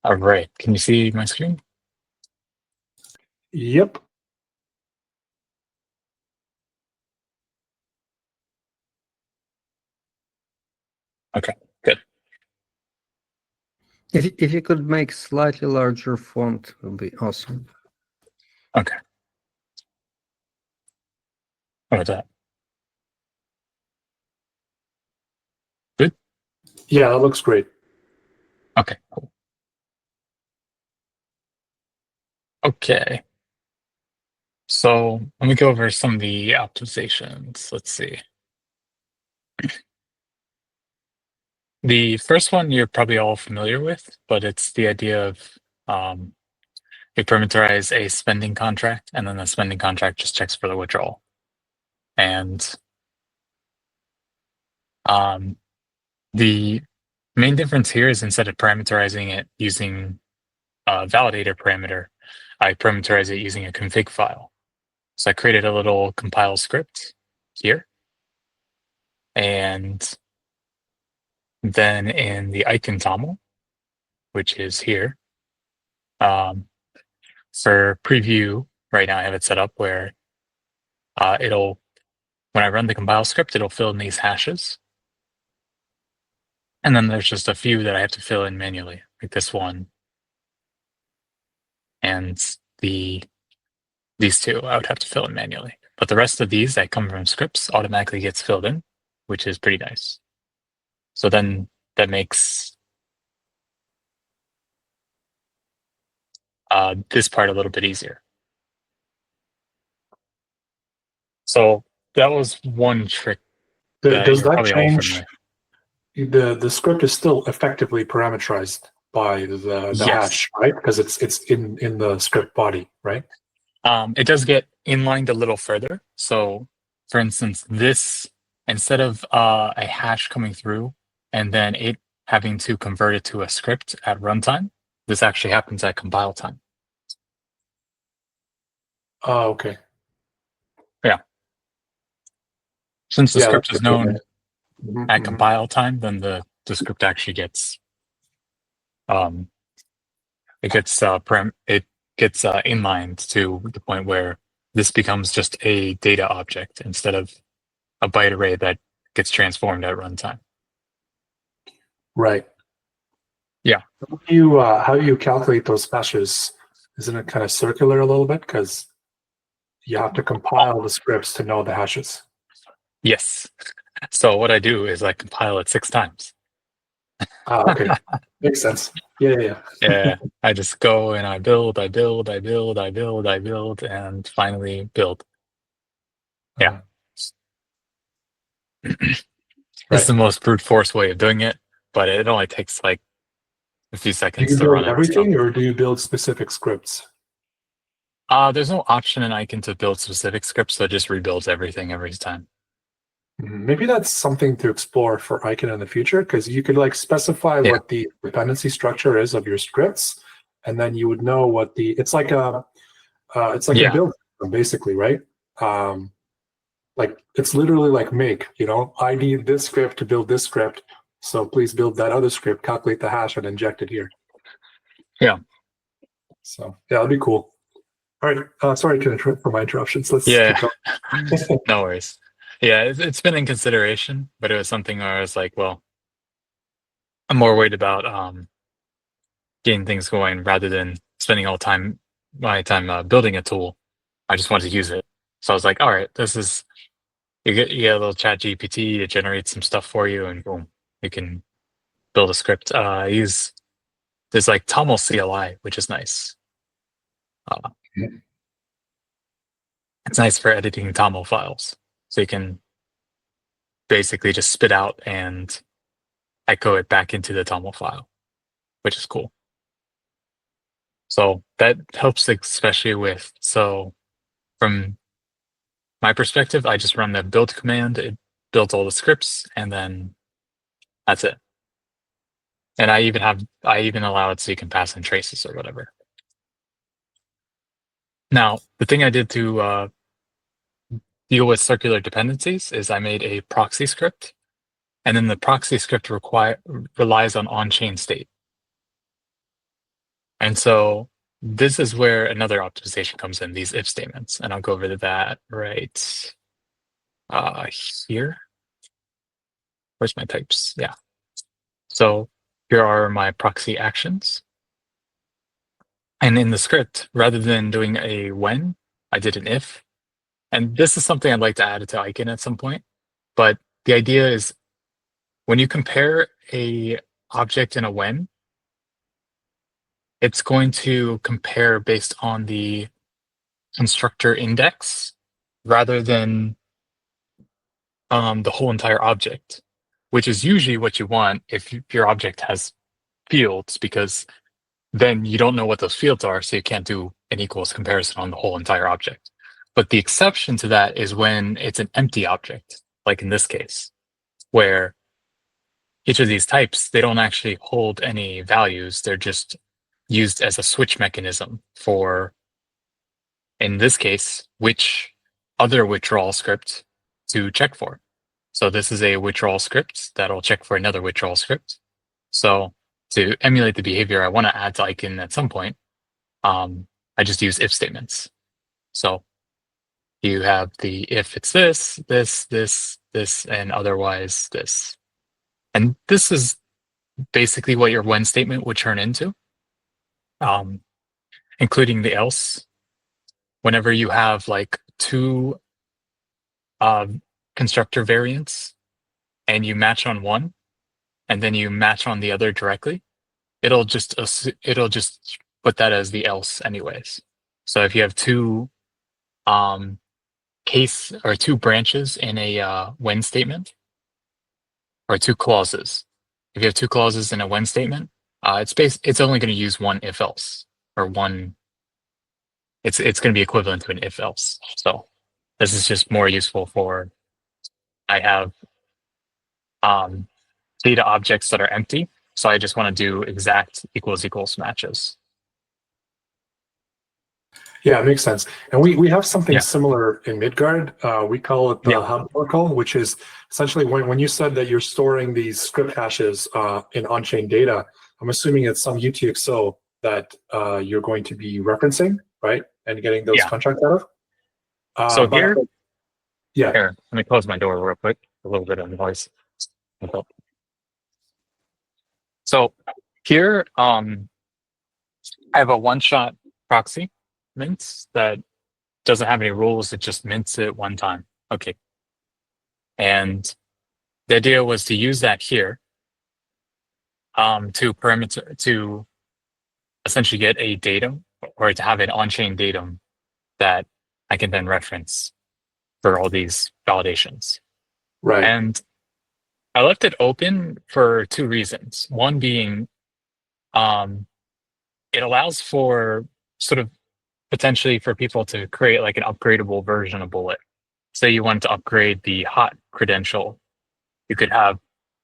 All right. Can you see my screen? Yep. Okay, good. If you could make slightly larger font, it would be awesome. Okay. How about that? Good? Yeah, that looks great. Okay, cool. Okay. So let me go over some of the optimizations. Let's see. The first one you're probably all familiar with, but it's the idea of you parameterize a spending contract, and then the spending contract just checks for the withdrawal. And the main difference here is instead of parameterizing it using a validator parameter, I parameterize it using a config file. So I created a little compile script here. And then in the Aiken toml, which is here, for preview, right now I have it set up where when I run the compile script, it'll fill in these hashes. And then there's just a few that I have to fill in manually, like this one. And these two I would have to fill in manually. But the rest of these that come from scripts automatically gets filled in, which is pretty nice. So then that makes this part a little bit easier. So that was one trick. Does you're that probably all change? familiar. The script is still effectively parameterized by the Yes. hash, right? Because it's in the script body, right? It does get inlined a little further. So, for instance, this, instead of a hash coming through and then it having to convert it to a script at runtime, this actually happens at compile time. Oh, okay. Yeah. Since the script is known Mm-hmm, at compile time, then the script actually gets it gets inlined to the point where this becomes just a data object instead of a byte array that gets transformed at runtime. Right. Yeah. How do you calculate those hashes? Isn't it kind of circular a little bit because you have to compile the scripts to know the hashes? Yes. So what I do is I compile it 6 times. Okay. Makes sense. Yeah. Yeah. I just go and I build, and finally build. Yeah. It's the most brute force way of doing it, but it only takes like a few seconds do you to run build it. everything, or do you build specific scripts? There's no option in Aiken to build specific scripts, so it just rebuilds everything every time. Maybe that's something to explore for Aiken in the future, because you could like specify what the dependency structure is of your scripts, and then you would know what it's like a build system, basically, right? Like it's literally like make, I need this script to build this script, so please build that other script, calculate the hash, and inject it here. Yeah. So yeah, that'd be cool. All right. Sorry for my interruptions. Let's keep going. No worries. Yeah, it's been in consideration, but it was something where I was like, well, I'm more worried about getting things going rather than spending all my time building a tool. I just wanted to use it. So I was like, all right, you get a little chat GPT, it generates some stuff for you, and boom, you can build a script. There's like toml CLI, which is nice. It's nice for editing toml files. So you can basically just spit out and echo it back into the toml file, which is cool. So that helps, especially from my perspective, I just run the build command, it builds all the scripts, and then that's it. And I even allow it so you can pass in traces or whatever. Now, the thing I did to deal with circular dependencies is I made a proxy script, and then the proxy script relies on on-chain state. And so this is where another optimization comes in, these if statements. And I'll go over to that right here. Where's my types? Yeah. So here are my proxy actions. And in the script, rather than doing a when, I did an if. And this is something I'd like to add to Aiken at some point. But the idea is when you compare a object and a when, it's going to compare based on the constructor index rather than the whole entire object, which is usually what you want if your object has fields, because then you don't know what those fields are, so you can't do an equals comparison on the whole entire object. But the exception to that is when it's an empty object, like in this case, where each of these types, they don't actually hold any values. They're just used as a switch mechanism for, in this case, which other withdrawal script to check for. So this is a withdrawal script that'll check for another withdrawal script. So to emulate the behavior I want to add to Aiken at some point, I just use if statements. So you have the if it's this, this, this, this, and otherwise this. And this is basically what your when statement would turn into, including the else. Whenever you have like two constructor variants and you match on one and then you match on the other directly, it'll just put that as the else anyways. So if you have two case or two branches in a when statement, or two clauses, if you have two clauses in a when statement, it's only going to use one if else, or one. It's going to be equivalent to an if else. So this is just more useful for, I have data objects that are empty, so I just want to do exact equals matches. Yeah, it makes sense. And we have something similar in Midgard. We call it the hub oracle, which is essentially when you said that you're storing these script hashes in on-chain data, I'm assuming it's some UTXO that you're going to be referencing, right? And getting those contracts out of. So here, here, let me close my door real quick. A little bit of noise. So here, I have a one-shot proxy mints that doesn't have any rules. It just mints it one time. Okay. And the idea was to use that here to essentially get a datum, or to have an on-chain datum that I can then reference for all these validations. Right. And I left it open for two reasons. One being, it allows for sort of potentially for people to create like an upgradable version of Bullet. Say you want to upgrade the hot credential, you could have,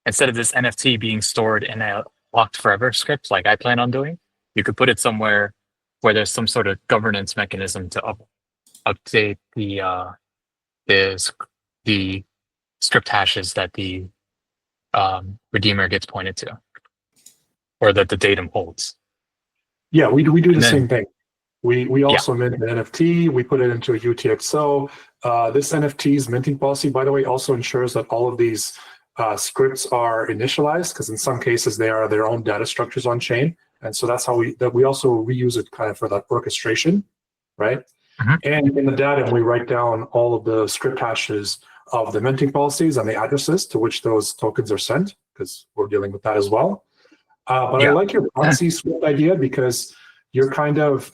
instead of this NFT being stored in a locked forever script like I plan on doing, you could put it somewhere where there's some sort of governance mechanism to update the script hashes that the redeemer gets pointed to, or that the datum holds. Yeah, we do the same thing. We also mint an NFT. We put it into a UTXO. This NFT's minting policy, by the way, also ensures that all of these scripts are initialized, because in some cases they are their own data structures on chain, and so that's how we also reuse it kind of for that orchestration, right? And in the datum, we write down all of the script hashes of the minting policies and the addresses to which those tokens are sent, because we're dealing with that as well. But I like your proxy script idea, because you're kind of,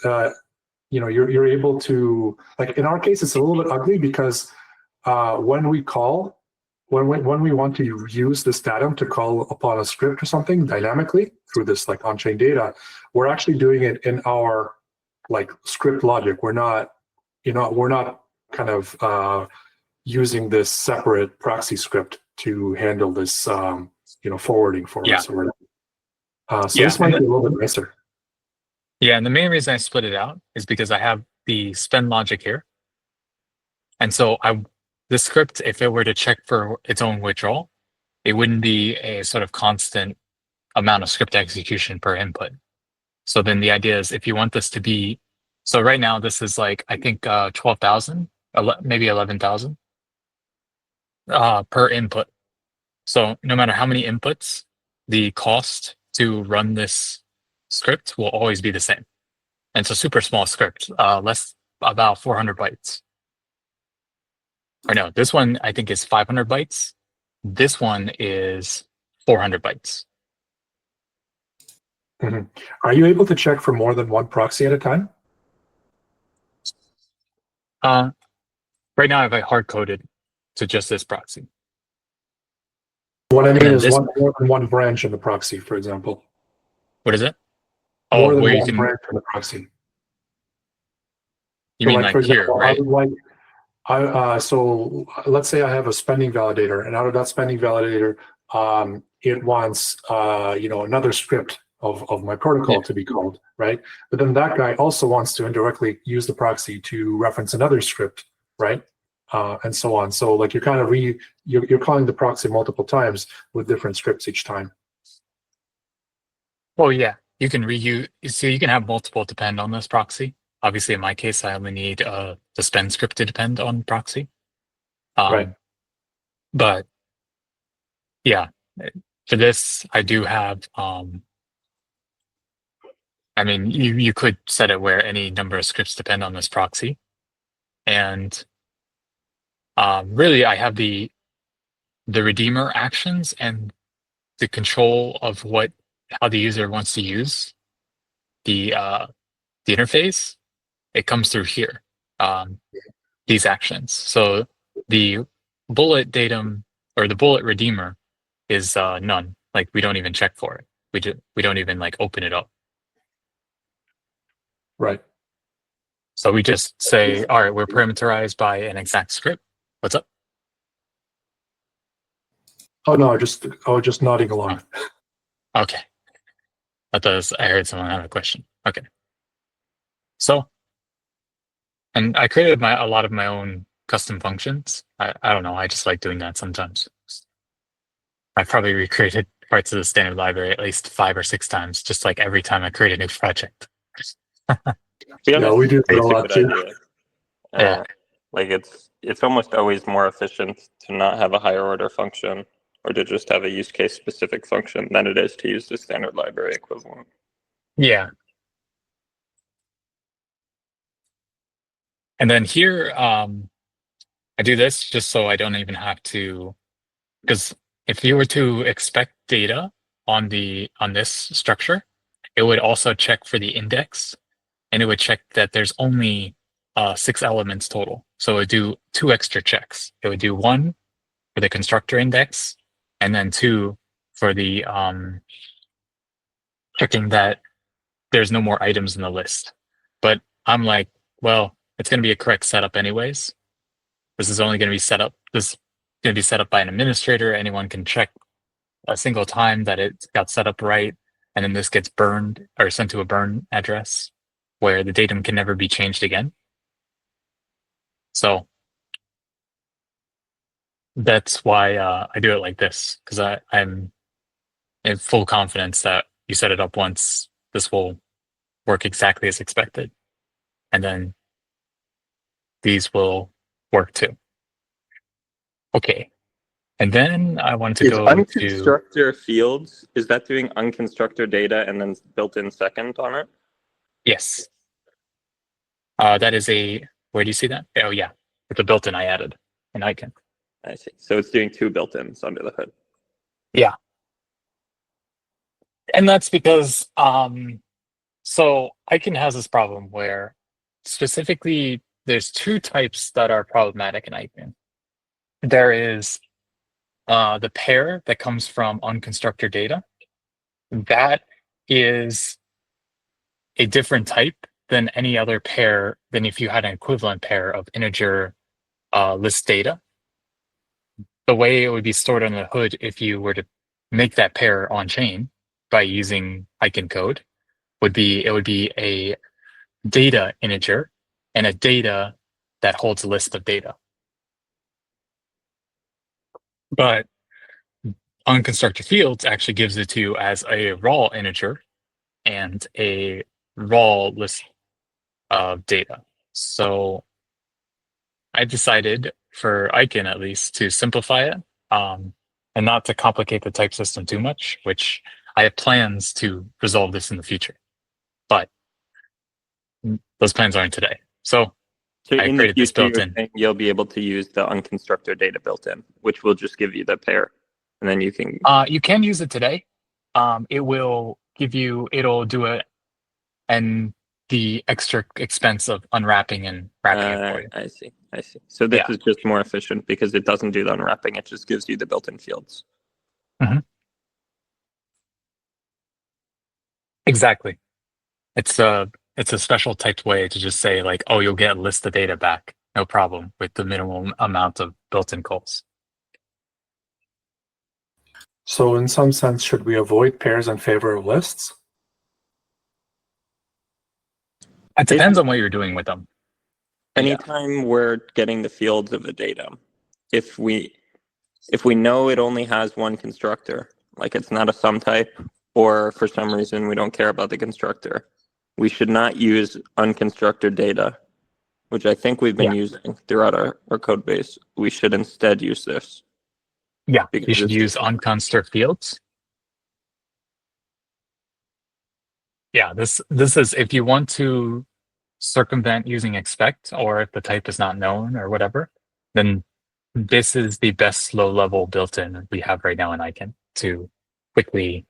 you're able to, like in our case, it's a little bit ugly, because when we want to use this datum to call upon a script or something dynamically through this like on-chain data, we're actually doing it in our like script logic. We're not kind of using this separate proxy script to handle this, forwarding for us. So this might be a little bit nicer. Yeah, and the main reason I split it out is because I have the spend logic here. And so the script, if it were to check for its own withdrawal, it wouldn't be a sort of constant amount of script execution per input. So then the idea is if you want this to be, so right now this is like, I think 12,000, maybe 11,000 per input. So no matter how many inputs, the cost to run this script will always be the same. And it's a super small script, less about 400 bytes. Or no, this one I think is 500 bytes. This one is 400 bytes. Mhm. Are you able to check for more than one proxy at a time? Right now I have it hard coded to just this proxy. What I And mean then is this, more than one branch in the proxy, for example. what is it? Oh, More than where you one can, branch in the proxy. you So mean like, for like here, example, I right? would like, so let's say I have a spending validator, and out of that spending validator, it wants, another script of my protocol Yeah. to be called, right? But then that guy also wants to indirectly use the proxy to reference another script, right? And so on. So like you're kind of you're calling the proxy multiple times with different scripts each time. Well, yeah, you can reuse, so you can have multiple depend on this proxy. Obviously, in my case, I only need the spend script to depend on proxy. Right. But yeah, for this, I do have, I mean, you could set it where any number of scripts depend on this proxy. And really, I have the redeemer actions and the control of how the user wants to use the interface. It comes through here. These actions. So the bullet datum or the bullet redeemer is none. Like we don't even check for it. We don't even like open it up. Right. So we just say, all right, we're parameterized by an exact script. What's up? Oh no, just nodding along. Okay. I heard someone have a question. Okay. So, and I created a lot of my own custom functions. I don't know. I just like doing that sometimes. I've probably recreated parts of the standard library at least 5 or 6 times, just like every time I create a new project. To be Yeah, honest, we do that a it's a lot good too. idea. Yeah. Like it's almost always more efficient to not have a higher order function or to just have a use case specific function than it is to use the standard library equivalent. Yeah. And then here, I do this just so I don't even have to, because if you were to expect data on this structure, it would also check for the index, and it would check that there's only 6 elements total. So it would do 2 extra checks. It would do 1 for the constructor index, and then 2 for the checking that there's no more items in the list. But I'm like, well, it's going to be a correct setup anyways. This is only going to be set up. This is going to be set up by an administrator. Anyone can check a single time that it got set up right, and then this gets burned or sent to a burn address where the datum can never be changed again. So that's why I do it like this, because I'm in full confidence that you set it up once, this will work exactly as expected, and then these will work too. Okay, and then I wanted to Is go to, unconstructor fields, is that doing unconstructor data and then built in second on it? yes, that is where do you see that? Oh yeah, it's a built-in I added in Aiken. I see. So it's doing 2 built-ins under the hood. Yeah, and that's because so Aiken has this problem where specifically there's 2 types that are problematic in Aiken. There is the pair that comes from unconstructor data. That is a different type than any other pair than if you had an equivalent pair of integer list data. The way it would be stored on the hood if you were to make that pair on chain by using Aiken code would be a data integer and a data that holds a list of data. But unconstructed fields actually gives it to you as a raw integer and a raw list of data. So I decided, for Aiken at least, to simplify it and not to complicate the type system too much, which I have plans to resolve this in the future. But those plans aren't today. So So I in the created this future, you're built-in. saying you'll be able to use the unconstructor data built in, which will just give you the pair, and then you can. You can use it today. It will give you, it'll do it, and the extra expense of unwrapping and wrapping it for you. I see. So this is just more efficient because it doesn't do the unwrapping; it just gives you the built-in fields. Exactly. It's a special typed way to just say like, oh, you'll get a list of data back, no problem, with the minimum amount of built-in calls. So in some sense, should we avoid pairs in favor of lists? It depends on what you're doing with them. Anytime we're getting the fields of a data, if we know it only has one constructor, like it's not a sum type, or for some reason we don't care about the constructor, we should not use unconstructed data, which I think we've been using throughout our code base. We should instead use this. Yeah, you should use unconstruct fields. Yeah, this is if you want to circumvent using expect, or if the type is not known or whatever, then this is the best low-level built-in we have right now in Aiken to quickly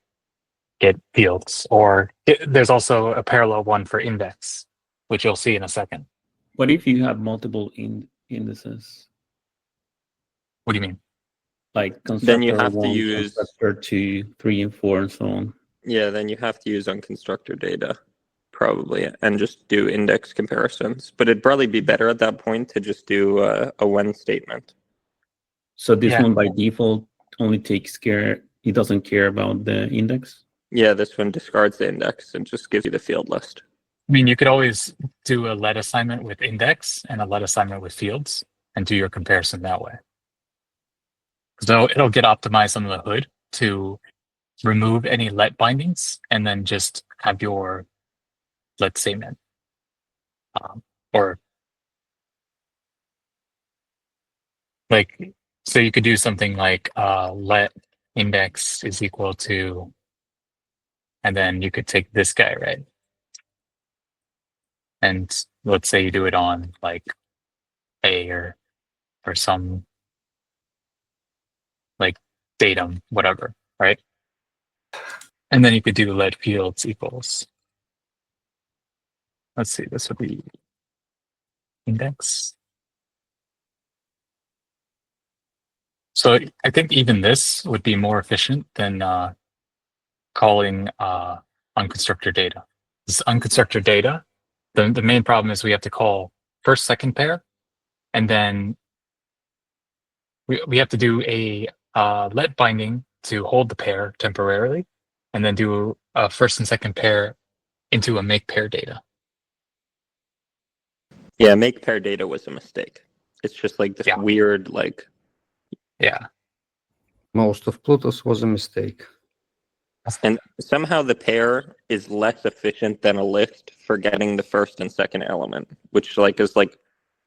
get fields. Or there's also a parallel one for index, which you'll see in a second. What if you have multiple indices? What do you mean? Like constructor Then you have to 1, use constructor 2, 3, and 4, and so on. Yeah, then you have to use unconstructor data, probably, and just do index comparisons. But it'd probably be better at that point to just do a when statement. So this one by default only takes care, it doesn't care about the index? Yeah, this one discards the index and just gives you the field list. I mean, you could always do a let assignment with index and a let assignment with fields and do your comparison that way. So it'll get optimized under the hood to remove any let bindings and then just have your let statement. Or like, so you could do something like let index is equal to, and then you could take this guy, right? And let's say you do it on like A or some like datum, whatever, right? And then you could do let fields equals. Let's see, this would be index. So I think even this would be more efficient than calling unconstructor data. This unconstructor data, the main problem is we have to call first, second pair, and then we have to do a let binding to hold the pair temporarily, and then do a first and second pair into a make pair data. Yeah, make pair data was a mistake. It's just like this weird, like. Yeah. Most of Plutus was a mistake. And somehow the pair is less efficient than a list for getting the first and second element, which like is like,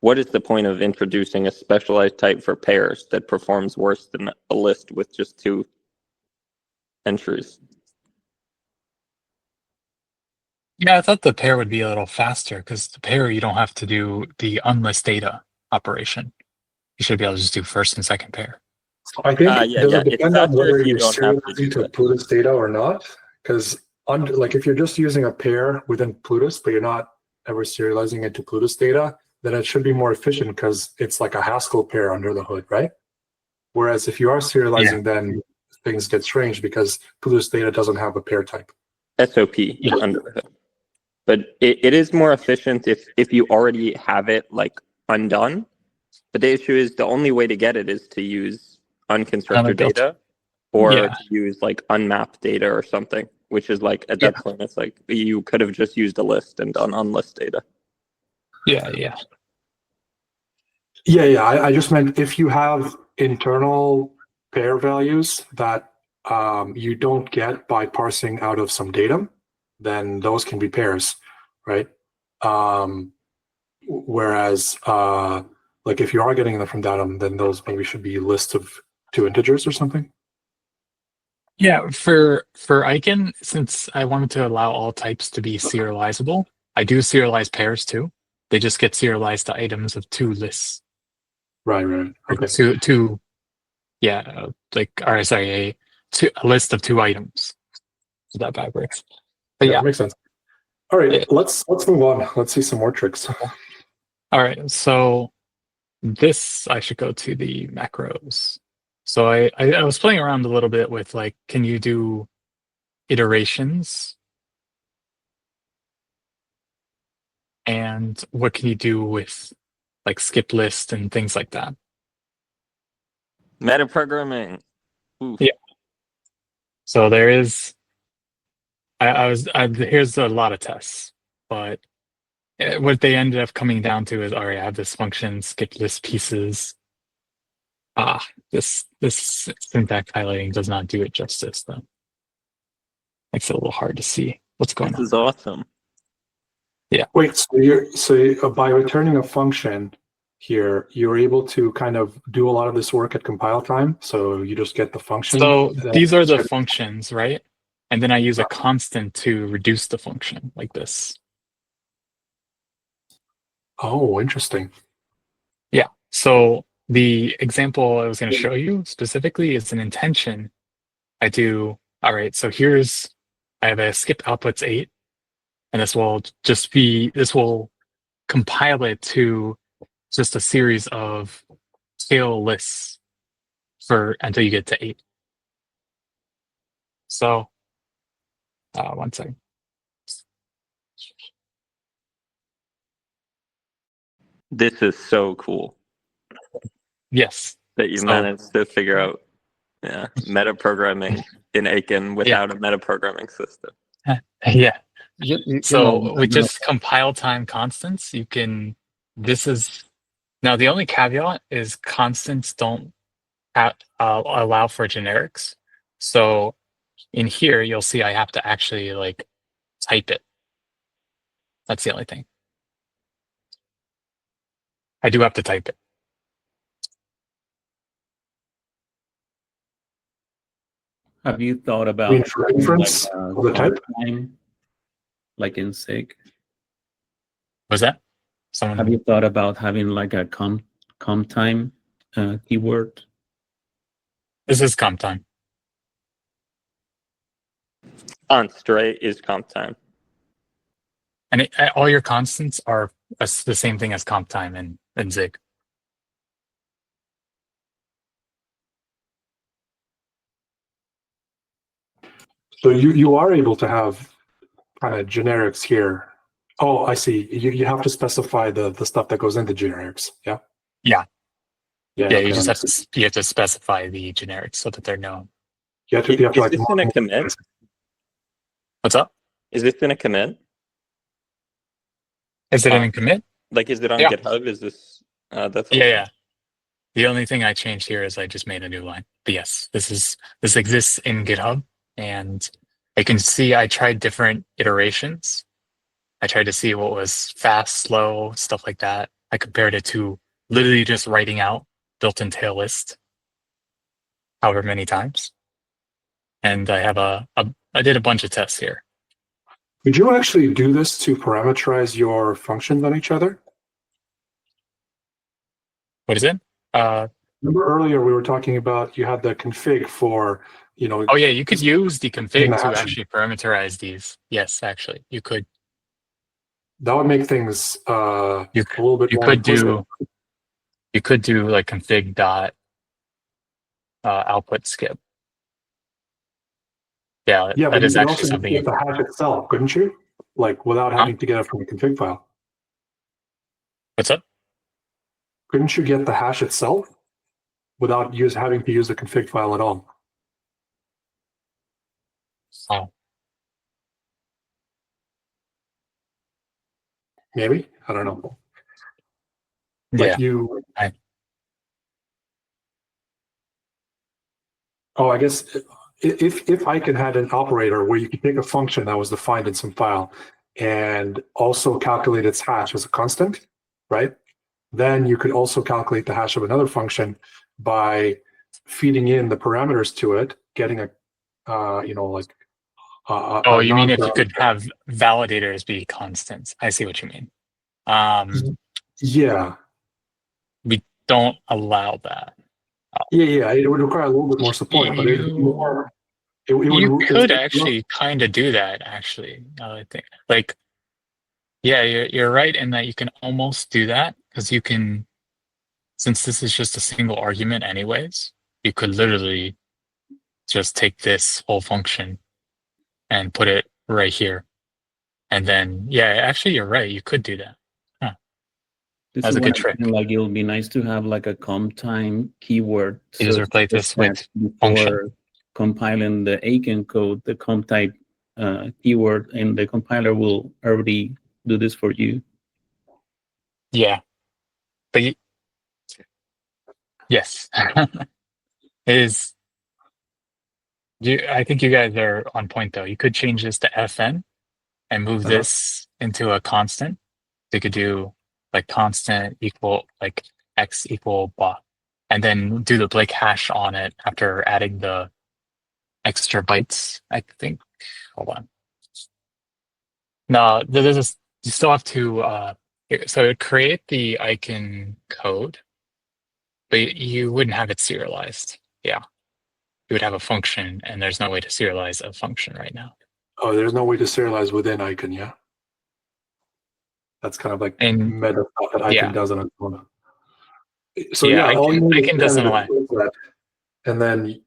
what is the point of introducing a specialized type for pairs that performs worse than a list with just 2 entries? Yeah, I thought the pair would be a little faster because the pair you don't have to do the unlist data operation. You should be able to just do first and second pair. I think does it depend on whether you're serializing to Plutus data or not? Because like if you're just using a pair within Plutus, but you're not ever serializing it to Plutus data, then it should be more efficient because it's like a Haskell pair under the hood, right? Whereas if you are serializing, then things get strange because Plutus data doesn't have a pair type. SOP under the hood. But it is more efficient if you already have it like undone. But the issue is the only way to get it is to use unconstructed data or to use like unmapped data or something, which is like at that point it's like you could have just used a list and done unlist data. Yeah. I just meant if you have internal pair values that you don't get by parsing out of some datum, then those can be pairs, right? Whereas like if you are getting them from datum, then those maybe should be lists of 2 integers or something. Yeah, for Aiken, since I wanted to allow all types to be serializable, I do serialize pairs too. They just get serialized to items of 2 lists. Right. Or Okay. two, yeah, a list of 2 items. So that backwards. But Yeah, makes sense. All right, Yeah. let's move on. Let's see some more tricks. All right, so this I should go to the macros. So I was playing around a little bit with like, can you do iterations? And what can you do with like skip list and things like that? Metaprogramming. Oof. Yeah. So there is, here's a lot of tests, but what they ended up coming down to is, all right, I have this function, skip list pieces. This syntax highlighting does not do it justice, though. Makes it a little hard to see what's going on. This is awesome. Yeah. Wait, by returning a function here, you're able to kind of do a lot of this work at compile time. So you just get the function. So these are the functions, right? And then I use a constant to reduce the function like this. Oh, interesting. Yeah. So the example I was going to show you specifically is an intention. I do, all right, so I have a skip outputs 8, and this will compile it to just a series of tail lists until you get to 8. So, 1 second. This is so cool Yes. that you managed to figure out metaprogramming in Aiken without a metaprogramming system. Yeah. You With just compile time constants, you can. Now the only caveat is constants don't allow for generics. So in here, you'll see I have to actually like type it. That's the only thing. I do have to type it. Have you thought about I mean, for inference of the type? time, like in SIG? Was that? Have you thought about having like a com time keyword? This is comp time. On straight is comp time. And all your constants are the same thing as comp time in Zig. So you are able to have kind of generics here. Oh, I see. You have to specify the stuff that goes into generics. Yeah. Yeah. Okay, You just have to specify the generics so that they're known. You have to Is this in a commit? What's up? Is this in a commit? Is it in a commit? Like, is it on GitHub? Is this? That's awesome. Yeah. The only thing I changed here is I just made a new line. But yes, this exists in GitHub, and I can see I tried different iterations. I tried to see what was fast, slow, stuff like that. I compared it to literally just writing out built-in tail list however many times. And I have I did a bunch of tests here. Could you actually do this to parameterize your functions on each other? What is it? Remember earlier we were talking about you had the config for, Oh yeah, you could use the config to hashing. actually parameterize these. Yes, actually, you could. That would make things a little bit more implicit. You could do like config dot output skip. Yeah, Yeah, that but is you could actually also something. get the hash itself, couldn't you? Like without having to get it from the config file. What's up? Couldn't you get the hash itself without having to use the config file at all? Oh, Maybe? I don't know. yeah. I guess if Aiken had an operator where you could take a function that was defined in some file and also calculate its hash as a constant, right? Then you could also calculate the hash of another function by feeding in the parameters to it, getting a, like Oh, a you mean if you could non-parameter. have validators be constants? I see what you mean. Yeah, We don't allow that. yeah. It would require a little bit more support, but it'd be more. It You would could instead. actually kind of do that, actually. Now that I think, like, yeah, you're right in that you can almost do that because you can, since this is just a single argument anyways, you could literally just take this whole function and put it right here. And then, yeah, actually, you're right. You could do that. Huh. This That's is a what good I trick. think, like it'll be nice to have like a comp time keyword. You just So replace this with that function. before compiling the Aiken code, the comp type keyword, and the compiler will already do this for you. Yeah. But yes. Is I think you guys are on point though. You could change this to FN and move this into a constant. You could do like constant equal like x equal blah, and then do the Blake hash on it after adding the extra bytes. I think. Hold on. No, you still have to. So create the Aiken code, but you wouldn't have it serialized. Yeah, you would have a function, and there's no way to serialize a function right now. Oh, there's no way to serialize within Aiken, yeah. That's kind of like And meta stuff that Aiken yeah, does on its own. So yeah, yeah, all you need Aiken is kind doesn't of allow. that, and then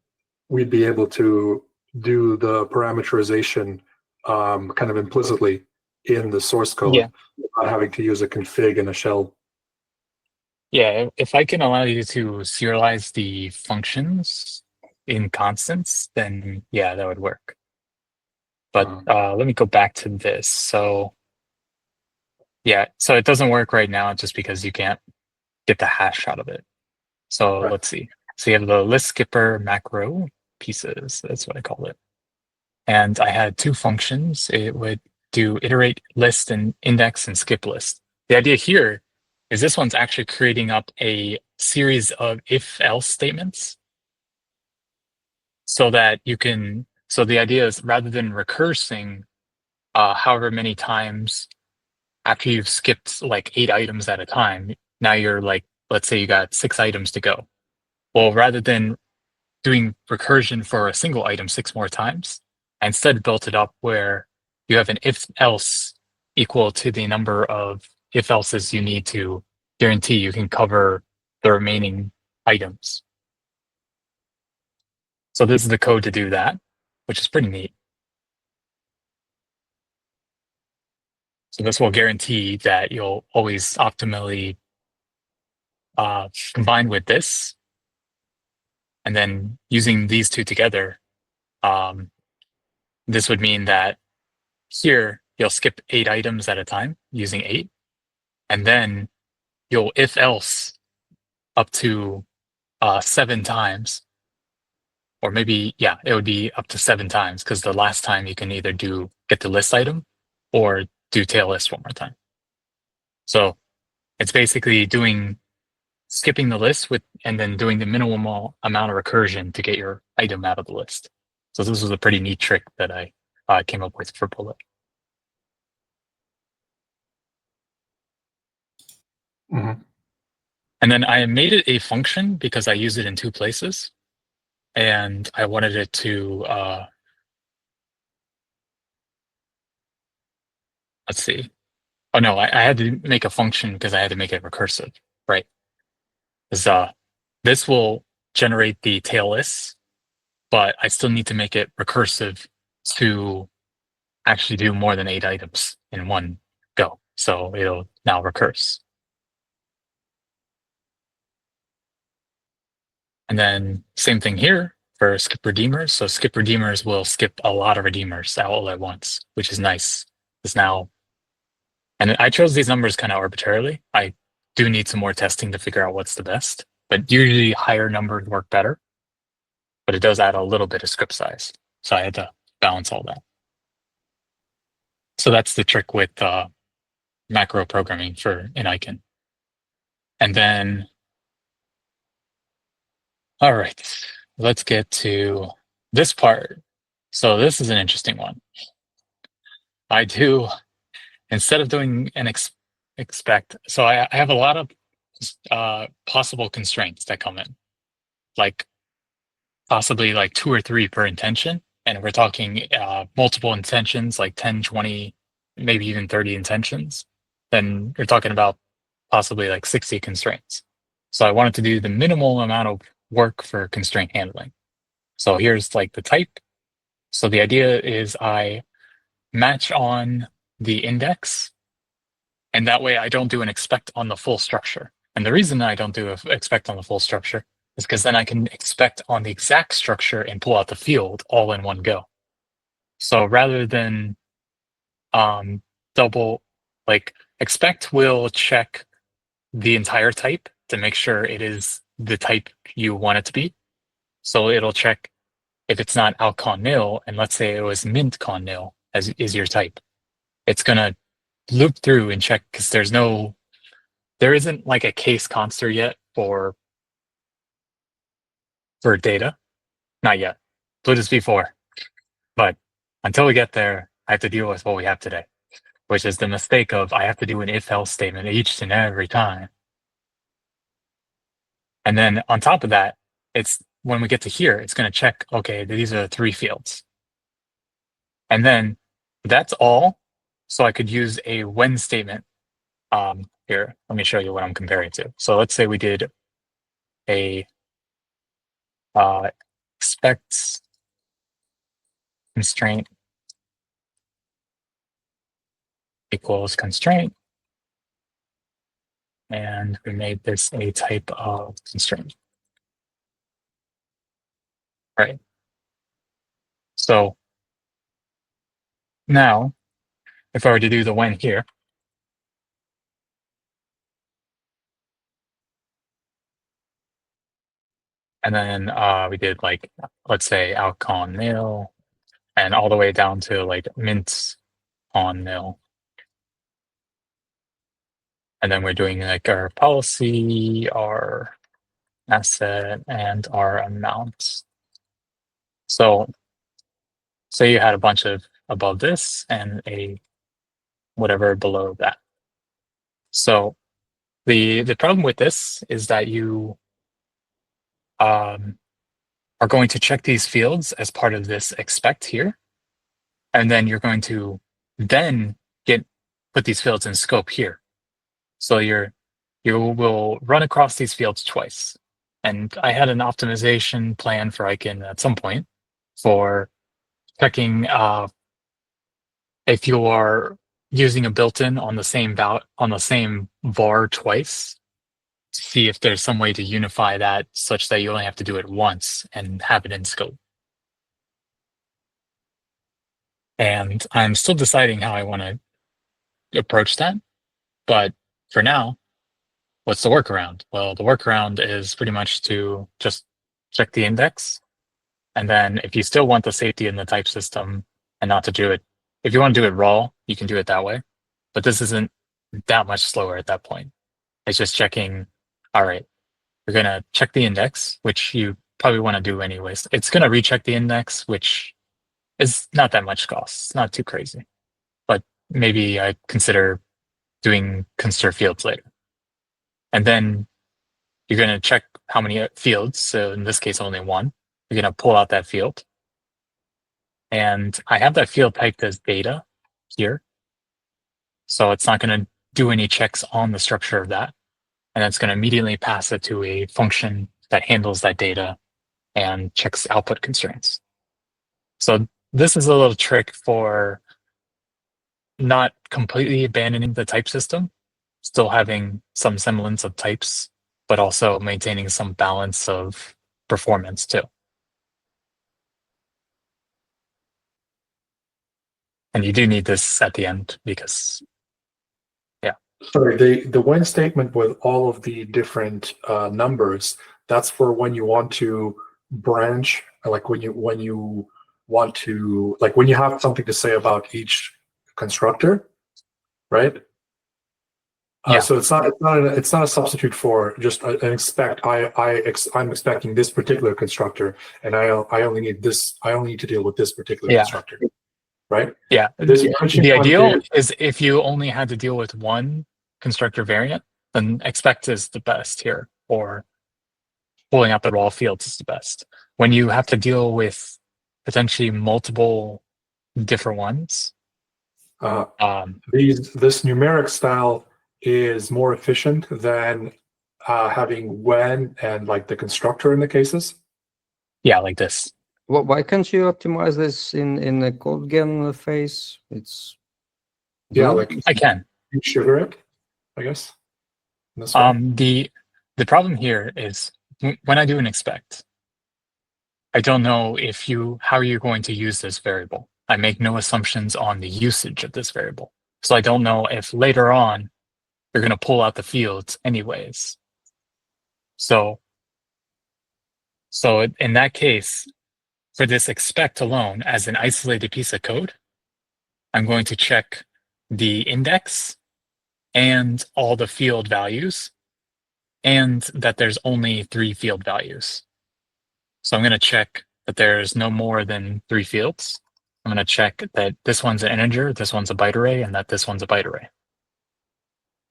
we'd be able to do the parameterization kind of implicitly in the source code Yeah, without having to use a config and a shell. yeah. If I can allow you to serialize the functions in constants, then yeah, that would work. But let me go back to this. So yeah, so it doesn't work right now just because you can't get the hash out of it. So Right. let's see. So you have the list skipper macro pieces. That's what I called it. And I had two functions. It would do iterate list and index and skip list. The idea here is this one's actually creating up a series of if-else statements so that you can, so the idea is rather than recursing however many times after you've skipped like 8 items at a time, now you're like, let's say you got 6 items to go. Well, rather than doing recursion for a single item 6 more times, I instead built it up where you have an if-else equal to the number of if-elses you need to guarantee you can cover the remaining items. So this is the code to do that, which is pretty neat. So this will guarantee that you'll always optimally combine with this. And then using these two together, this would mean that here you'll skip 8 items at a time using 8. And then you'll if else up to 7 times. Or maybe, yeah, it would be up to 7 times because the last time you can either get the list item or do tail list one more time. So it's basically skipping the list and then doing the minimal amount of recursion to get your item out of the list. So this was a pretty neat trick that I came up with for Bullet. Mm-hmm. And then I made it a function because I use it in 2 places. And I wanted it to, let's see. Oh no, I had to make a function because I had to make it recursive, right? Because this will generate the tail lists, but I still need to make it recursive to actually do more than 8 items in one go. So it'll now recurse. And then same thing here for skip redeemers. So skip redeemers will skip a lot of redeemers all at once, which is nice. It's now, and I chose these numbers kind of arbitrarily. I do need some more testing to figure out what's the best, but usually higher numbers work better. but it does add a little bit of script size. So I had to balance all that. So that's the trick with macro programming in Aiken. And then, all right, let's get to this part. So this is an interesting one. I do, instead of doing an expect, so I have a lot of possible constraints that come in, like possibly like 2 or 3 per intention. And we're talking multiple intentions, like 10, 20, maybe even 30 intentions. Then you're talking about possibly like 60 constraints. So I wanted to do the minimal amount of work for constraint handling. So here's like the type. So the idea is I match on the index, and that way I don't do an expect on the full structure. And the reason I don't do an expect on the full structure is because then I can expect on the exact structure and pull out the field all in one go. So rather than double, like expect will check the entire type to make sure it is the type you want it to be. So it'll check if it's not outcon nil, and let's say it was mint con nil as is your type. It's gonna loop through and check because there isn't like a case conster yet for data, not yet. Plutus V4, but until we get there, I have to deal with what we have today, which is the mistake of I have to do an if-else statement each and every time. And then on top of that, it's when we get to here, it's going to check, okay, these are the 3 fields. And then that's all. So I could use a when statement. Here, let me show you what I'm comparing to. So let's say we did a expect constraint equals constraint. And we made this a type of constraint. Right. So now, if I were to do the when here, and then we did like, let's say outcon nil, and all the way down to like mint on nil. And then we're doing like our policy, our asset, and our amount. So say you had a bunch of above this and a whatever below that. So the problem with this is that you are going to check these fields as part of this expect here, and then you're going to then put these fields in scope here. So you will run across these fields twice. And I had an optimization plan for Aiken at some point for checking if you are using a built-in on the same var twice, to see if there's some way to unify that such that you only have to do it once and have it in scope. And I'm still deciding how I want to approach that. But for now, what's the workaround? Well, the workaround is pretty much to just check the index. And then if you still want the safety in the type system and not to do it, if you want to do it raw, you can do it that way. But this isn't that much slower at that point. It's just checking, all right, we're going to check the index, which you probably want to do anyways. It's going to recheck the index, which is not that much cost. It's not too crazy. But maybe I consider doing conster fields later. And then you're going to check how many fields. So in this case, only one. You're going to pull out that field. And I have that field typed as data here. So it's not going to do any checks on the structure of that. And it's going to immediately pass it to a function that handles that data and checks output constraints. So this is a little trick for not completely abandoning the type system, still having some semblance of types, but also maintaining some balance of performance too. And you do need this at the end because, yeah. Sorry, the when statement with all of the different numbers, that's for when you want to branch like when you want to, like when you have something to say about each constructor, right? Yeah. So it's not a substitute for just an expect. I'm expecting this particular constructor, and I only need this. I only need to deal with this particular Yeah. constructor, right? Yeah. This branching The point ideal is is if you only had to deal with one constructor variant, then expect is the best here, or pulling out the raw fields is the best. When you have to deal with potentially multiple different ones, uh, um, this numeric style is more efficient than having when and like the constructor in the cases. yeah, like this. Well, why can't you optimize this in the code gen phase? It's Yeah, good. like I can. you sugar it, I guess. In this way. The problem here is when I do an expect, I don't know how you're going to use this variable. I make no assumptions on the usage of this variable. So I don't know if later on you're going to pull out the fields anyways. So in that case, for this expect alone as an isolated piece of code, I'm going to check the index and all the field values, and that there's only 3 field values. So I'm going to check that there's no more than 3 fields. I'm going to check that this one's an integer, this one's a byte array, and that this one's a byte array.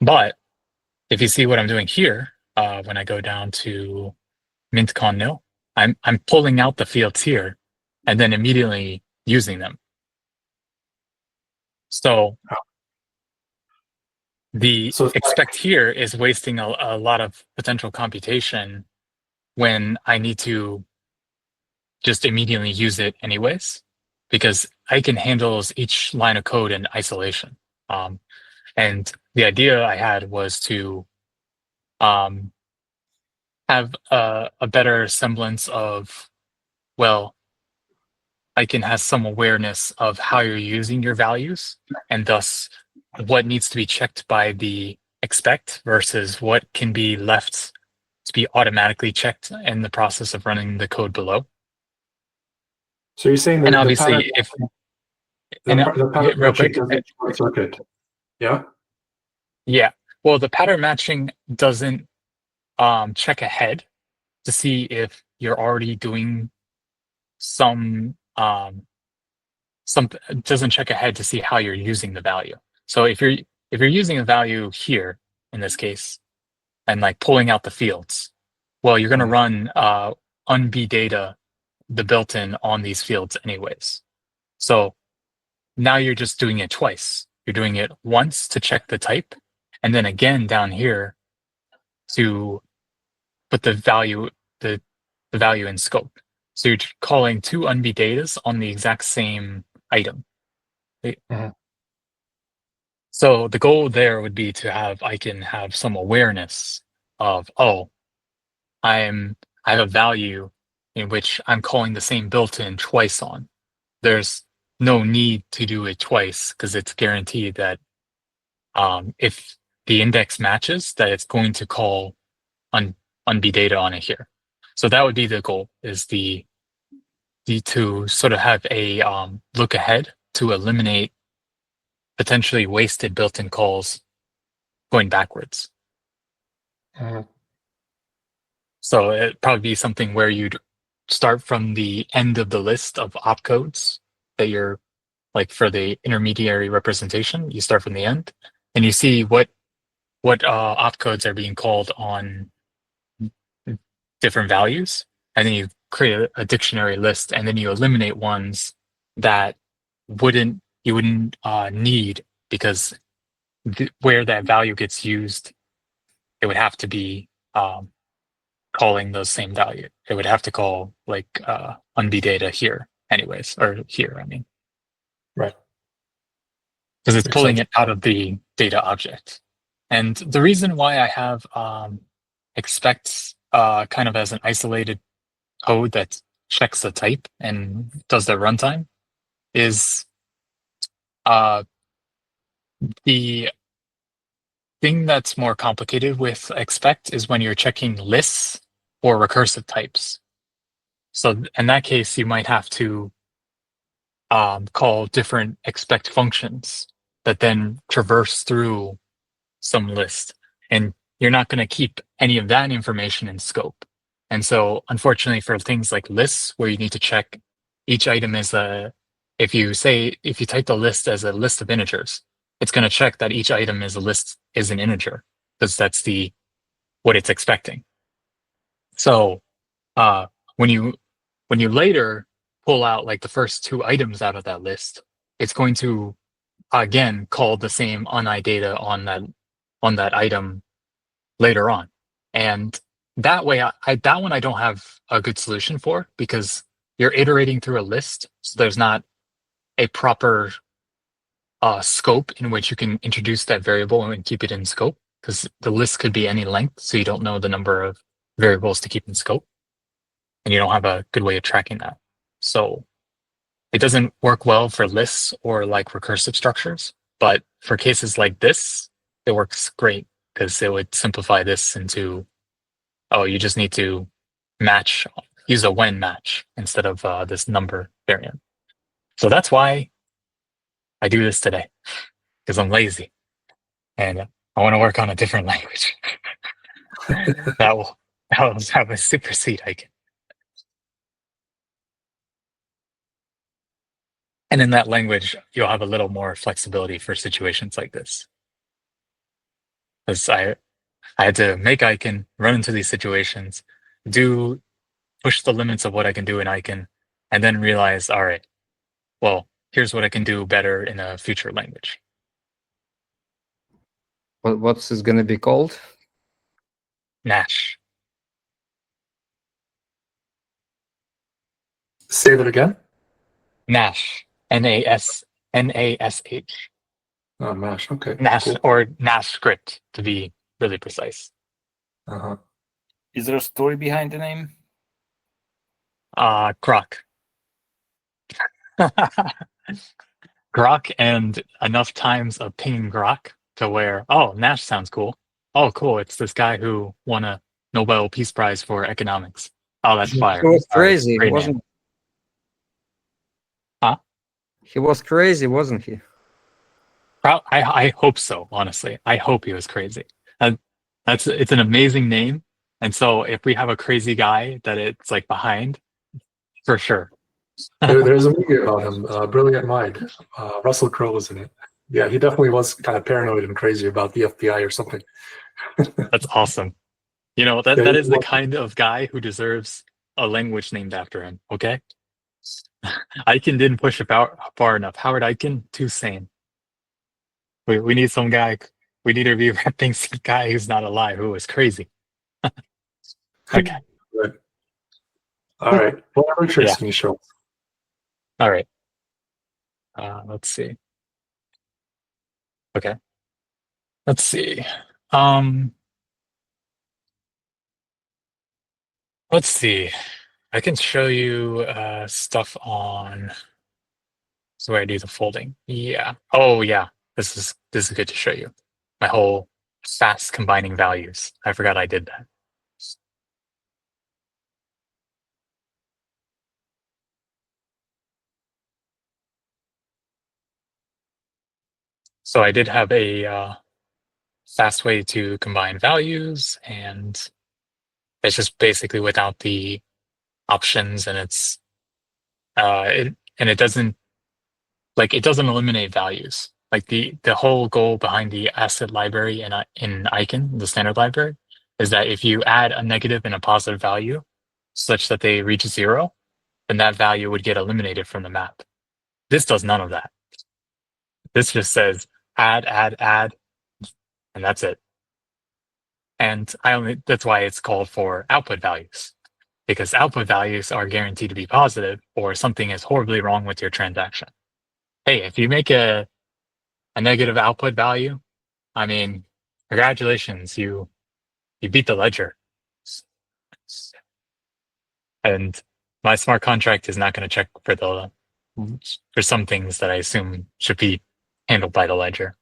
But if you see what I'm doing here, when I go down to mintcon nil, I'm pulling out the fields here and then immediately using them. So the So it's expect here is wasting a lot of potential computation when I need to just immediately use it anyways, because Aiken handles each line of code in isolation. And the idea I had was to have a better semblance of, well, Aiken has some awareness of how you're using your values, and thus what needs to be checked by the expect versus what can be left to be automatically checked in the process of running the code below. So you're saying And that obviously, the pattern real matching quick, doesn't short circuit. Yeah. yeah, well, the pattern matching doesn't check ahead to see if you're already doing some doesn't check ahead to see how you're using the value. So if you're using a value here in this case and like pulling out the fields, well, you're going to run unbdata the built-in on these fields anyways. So now you're just doing it twice. You're doing it once to check the type, and then again down here to put the value in scope. So you're calling 2 unbdatas on the exact same item. Mhm. So the goal there would be to have Aiken have some awareness of, oh, I have a value in which I'm calling the same built-in twice on. There's no need to do it twice because it's guaranteed that if the index matches, that it's going to call unbdata on it here. So that would be the goal, is the to sort of have a look ahead to eliminate potentially wasted built-in calls going backwards. Mhm. So it'd probably be something where you'd start from the end of the list of opcodes that you're like for the intermediary representation. You start from the end and you see what opcodes are being called on different values, and then you create a dictionary list, and then you eliminate ones that you wouldn't need, because where that value gets used, it would have to be calling those same value. It would have to call like unbdata here anyways, or here, I mean. Right. Because it's Makes pulling sense. it out of the data object. And the reason why I have expect kind of as an isolated code that checks the type and does the runtime is the thing that's more complicated with expect is when you're checking lists or recursive types. So in that case, you might have to call different expect functions that then traverse through some list. And you're not going to keep any of that information in scope. And so unfortunately for things like lists, where you need to check each item as if you type the list as a list of integers, it's going to check that each item is an integer, because that's what it's expecting. So when you later pull out like the first two items out of that list, it's going to again call the same on data on that item later on. And that way, that one I don't have a good solution for, because you're iterating through a list, so there's not a proper scope in which you can introduce that variable and keep it in scope, because the list could be any length, so you don't know the number of variables to keep in scope, and you don't have a good way of tracking that. So it doesn't work well for lists or like recursive structures, but for cases like this, it works great, because it would simplify this into, oh, you just need to use a when match instead of this number variant. So that's why I do this today, because I'm lazy and I want to work on a different language that will have a supersede Aiken. And in that language, you'll have a little more flexibility for situations like this. Because I had to make Aiken, run into these situations, push the limits of what I can do in Aiken, and then realize, all right, well, here's what I can do better in a future language. What's this going to be called? Nash. Say that again. Nash. Nash. Oh, Mash. Okay. Nash, Cool. or Nash script, to be really precise. Uh-huh. Is there a story behind the name? Grok. Grok, and enough times of pinging Grok to where, oh, Nash sounds cool. Oh, cool. It's this guy who won a Nobel Peace Prize for economics. Oh, that's fire. He was All right, crazy, great wasn't name. Huh? he? Was crazy, wasn't he? I hope so, honestly. I hope he was crazy. It's an amazing name. And so if we have a crazy guy that it's like behind, for sure. There's a movie about him, Brilliant Mind. Russell Crowe was in it. Yeah, he definitely was kind of paranoid and crazy about the FBI or something. That's awesome. You know, Yeah, that is the kind of guy who deserves a language named after him, okay? Aiken didn't push it far enough. Howard Aiken, too sane. We need some guy, we need to be repping some guy who's not alive, who was crazy. Okay. Good. All right. What other tricks Yeah. can you show us? All right. Let's see. Okay. Let's see. Let's see. I can show you stuff on so where I do the folding. Yeah. Oh yeah. This is good to show you. My whole fast combining values. I forgot I did that. So I did have a fast way to combine values, and it's just basically without the options, and it doesn't eliminate values. Like the whole goal behind the asset library in Aiken, the standard library, is that if you add a negative and a positive value such that they reach 0, then that value would get eliminated from the map. This does none of that. This just says add, and that's it. And that's why it's called for output values, because output values are guaranteed to be positive or something is horribly wrong with your transaction. Hey, if you make a negative output value, I mean, congratulations, you beat the ledger. And my smart contract is not going to check for some things that I assume should be handled by the ledger.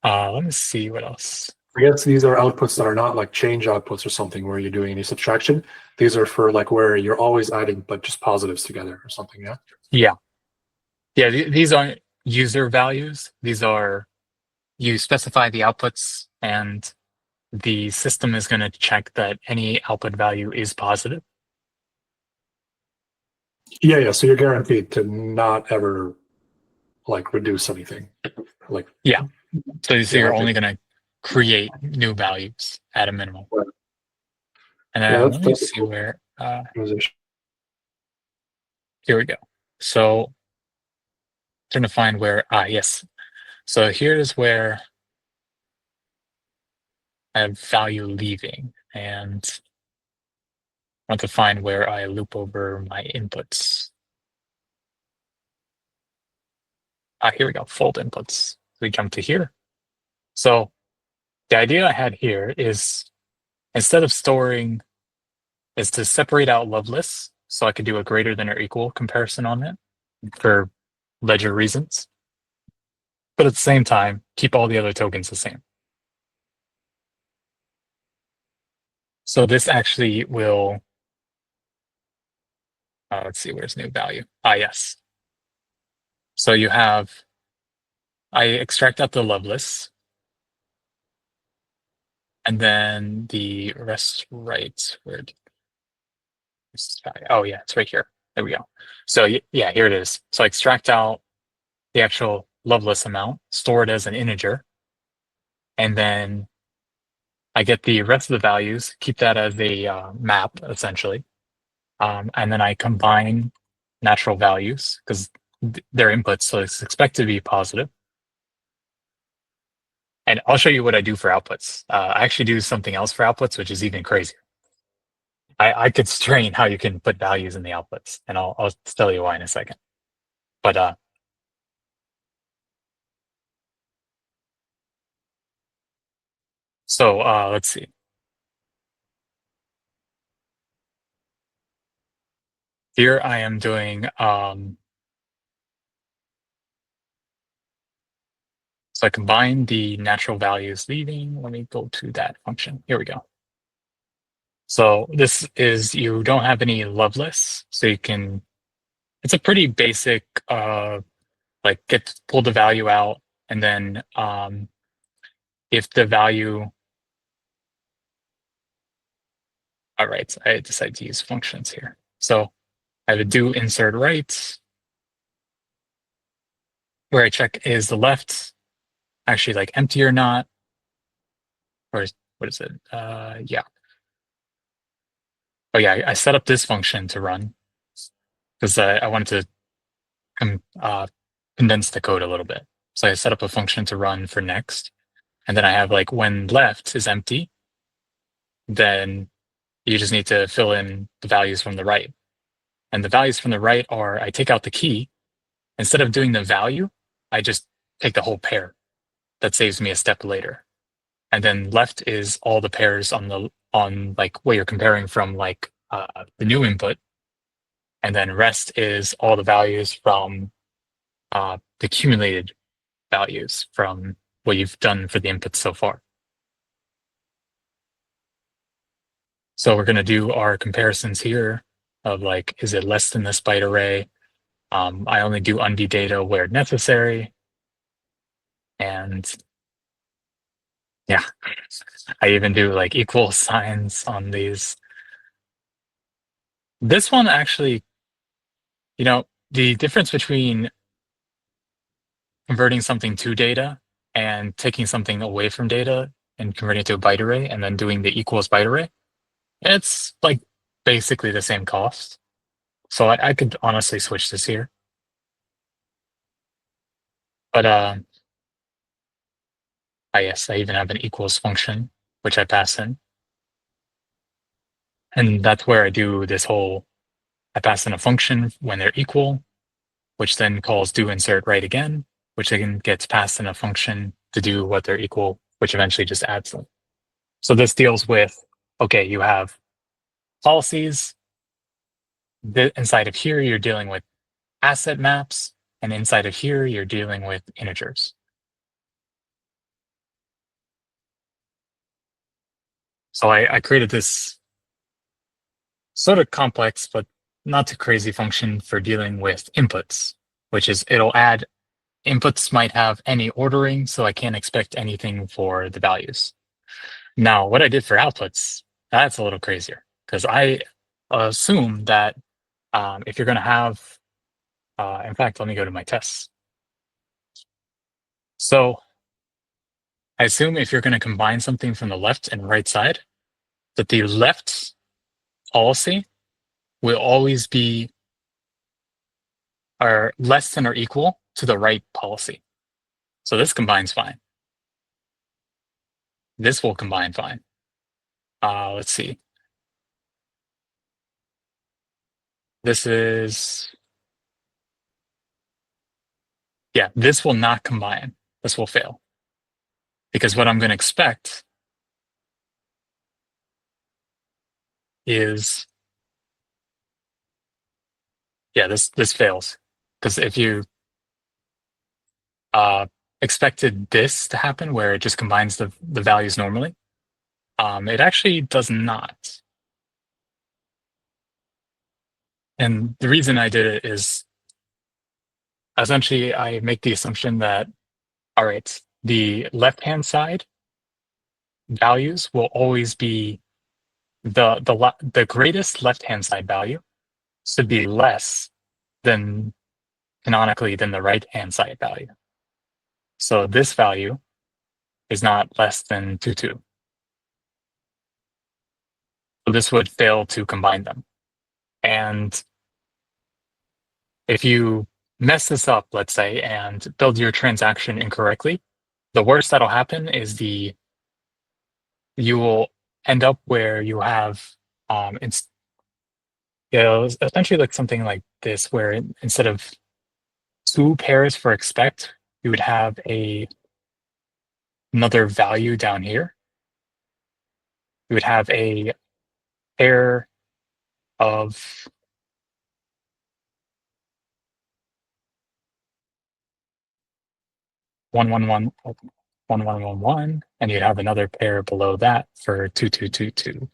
Let me see what else. I guess these are outputs that are not like change outputs or something where you're doing any subtraction. These are for like where you're always adding but just positives together or something. Yeah. Yeah. Yeah. These aren't user values. These are, you specify the outputs and the system is going to check that any output value is positive. Yeah. Yeah. So you're guaranteed to not ever like reduce anything. Like, Yeah. So yeah, you're okay. only going to create new values at a minimum. Right. And Yeah, then let me that's a see cool where, optimization. here we go. So trying to find where, yes. So here's where I have value leaving, and I want to find where I loop over my inputs. Here we go, fold inputs. We jump to here. So the idea I had here is, instead of storing, is to separate out Loveless so I could do a greater than or equal comparison on it for ledger reasons. But at the same time, keep all the other tokens the same. So this actually will, let's see, where's new value? Yes. So you have, I extract out the Loveless, and then the rest right, where did this guy? Oh yeah, it's right here. There we go. So yeah, here it is. So I extract out the actual Loveless amount, store it as an integer, and then I get the rest of the values, keep that as a map essentially, and then I combine natural values because they're inputs, so it's expected to be positive. And I'll show you what I do for outputs. I actually do something else for outputs, which is even crazier. I could strain how you can put values in the outputs, and I'll tell you why in a second. But so let's see. Here I am doing so I combine the natural values leaving. Let me go to that function. Here we go. So this is, you don't have any Loveless, so you can, it's a pretty basic like pull the value out, and then if the value, all right, I decided to use functions here. So I have a do insert right, where I check is the left actually like empty or not, or what is it? Yeah. Oh yeah, I set up this function to run because I wanted to condense the code a little bit. So I set up a function to run for next, and then I have like when left is empty, then you just need to fill in the values from the right. And the values from the right are, I take out the key. Instead of doing the value, I just take the whole pair. That saves me a step later. And then left is all the pairs on like what you're comparing from like the new input. And then rest is all the values from the accumulated values from what you've done for the inputs so far. So we're going to do our comparisons here of like, is it less than this byte array? I only do undo data where necessary. And yeah, I even do like equal signs on these. This one actually, you know, the difference between converting something to data and taking something away from data and converting it to a byte array and then doing the equals byte array, it's like basically the same cost. So I could honestly switch this here. But yes, I even have an equals function, which I pass in. And that's where I do this whole, I pass in a function when they're equal, which then calls do insert right again, which again gets passed in a function to do what they're equal, which eventually just adds them. So this deals with, okay, you have policies. Inside of here, you're dealing with asset maps, and inside of here, you're dealing with integers. So I created this sort of complex, but not too crazy function for dealing with inputs, which is it'll add inputs might have any ordering, so I can't expect anything for the values. Now, what I did for outputs, that's a little crazier because I assume that if you're going to have, in fact, let me go to my tests. So I assume if you're going to combine something from the left and right side, that the left policy will always be less than or equal to the right policy. So this combines fine. This will combine fine. Let's see. This is, yeah, this will not combine. This will fail. Because what I'm going to expect is, yeah, this fails. Because if you expected this to happen where it just combines the values normally, it actually does not. And the reason I did it is essentially I make the assumption that, all right, the left-hand side values will always be the greatest left-hand side value should be less than canonically than the right-hand side value. So this value is not less than 2, 2. So this would fail to combine them. And if you mess this up, let's say, and build your transaction incorrectly, the worst that'll happen is you will end up where you have essentially like something like this, where instead of 2 pairs for expect, you would have another value down here. You would have a pair of 1, 1, 1, 1, 1, 1, 1, and you'd have another pair below that for 2, 2, 2, 2.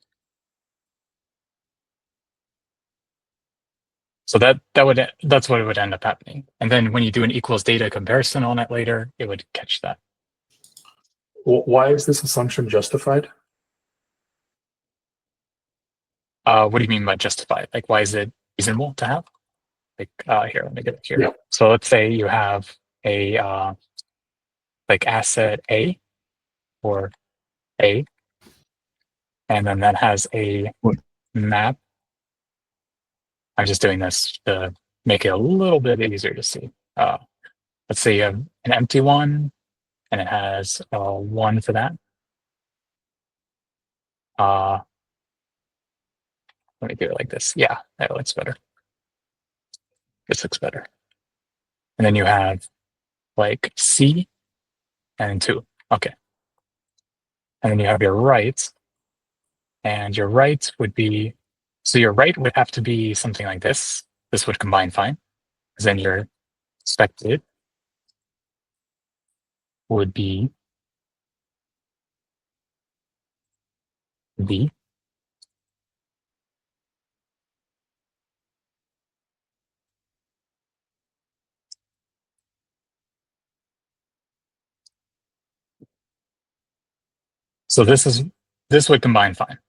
So that's what it would end up happening. And then when you do an equals data comparison on it later, it would catch that. Why is this assumption justified? What do you mean by justified? Like, why is it reasonable to have? Like, here, let me get it here. Yeah. So let's say you have a like asset A or A, and then that has a map. I'm just doing this to make it a little bit easier to see. Let's say you have an empty one, and it has 1 for that. Let me do it like this. Yeah, that looks better. This looks better. And then you have like C and 2. Okay. And then you have your right, and your right would be, so your right would have to be something like this. This would combine fine, because then your expected would be V. So this would combine fine.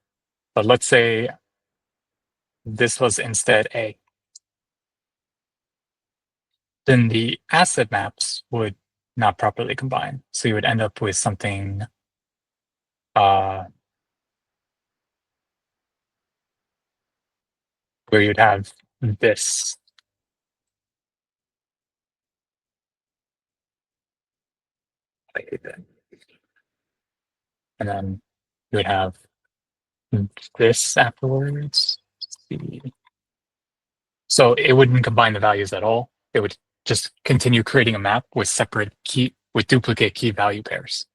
But let's say this was instead A. Then the asset maps would not properly combine. So you would end up with something where you'd have this. I hate that. And then you would have this afterwards. Let's see. So it wouldn't combine the values at all. It would just continue creating a map with duplicate key value pairs.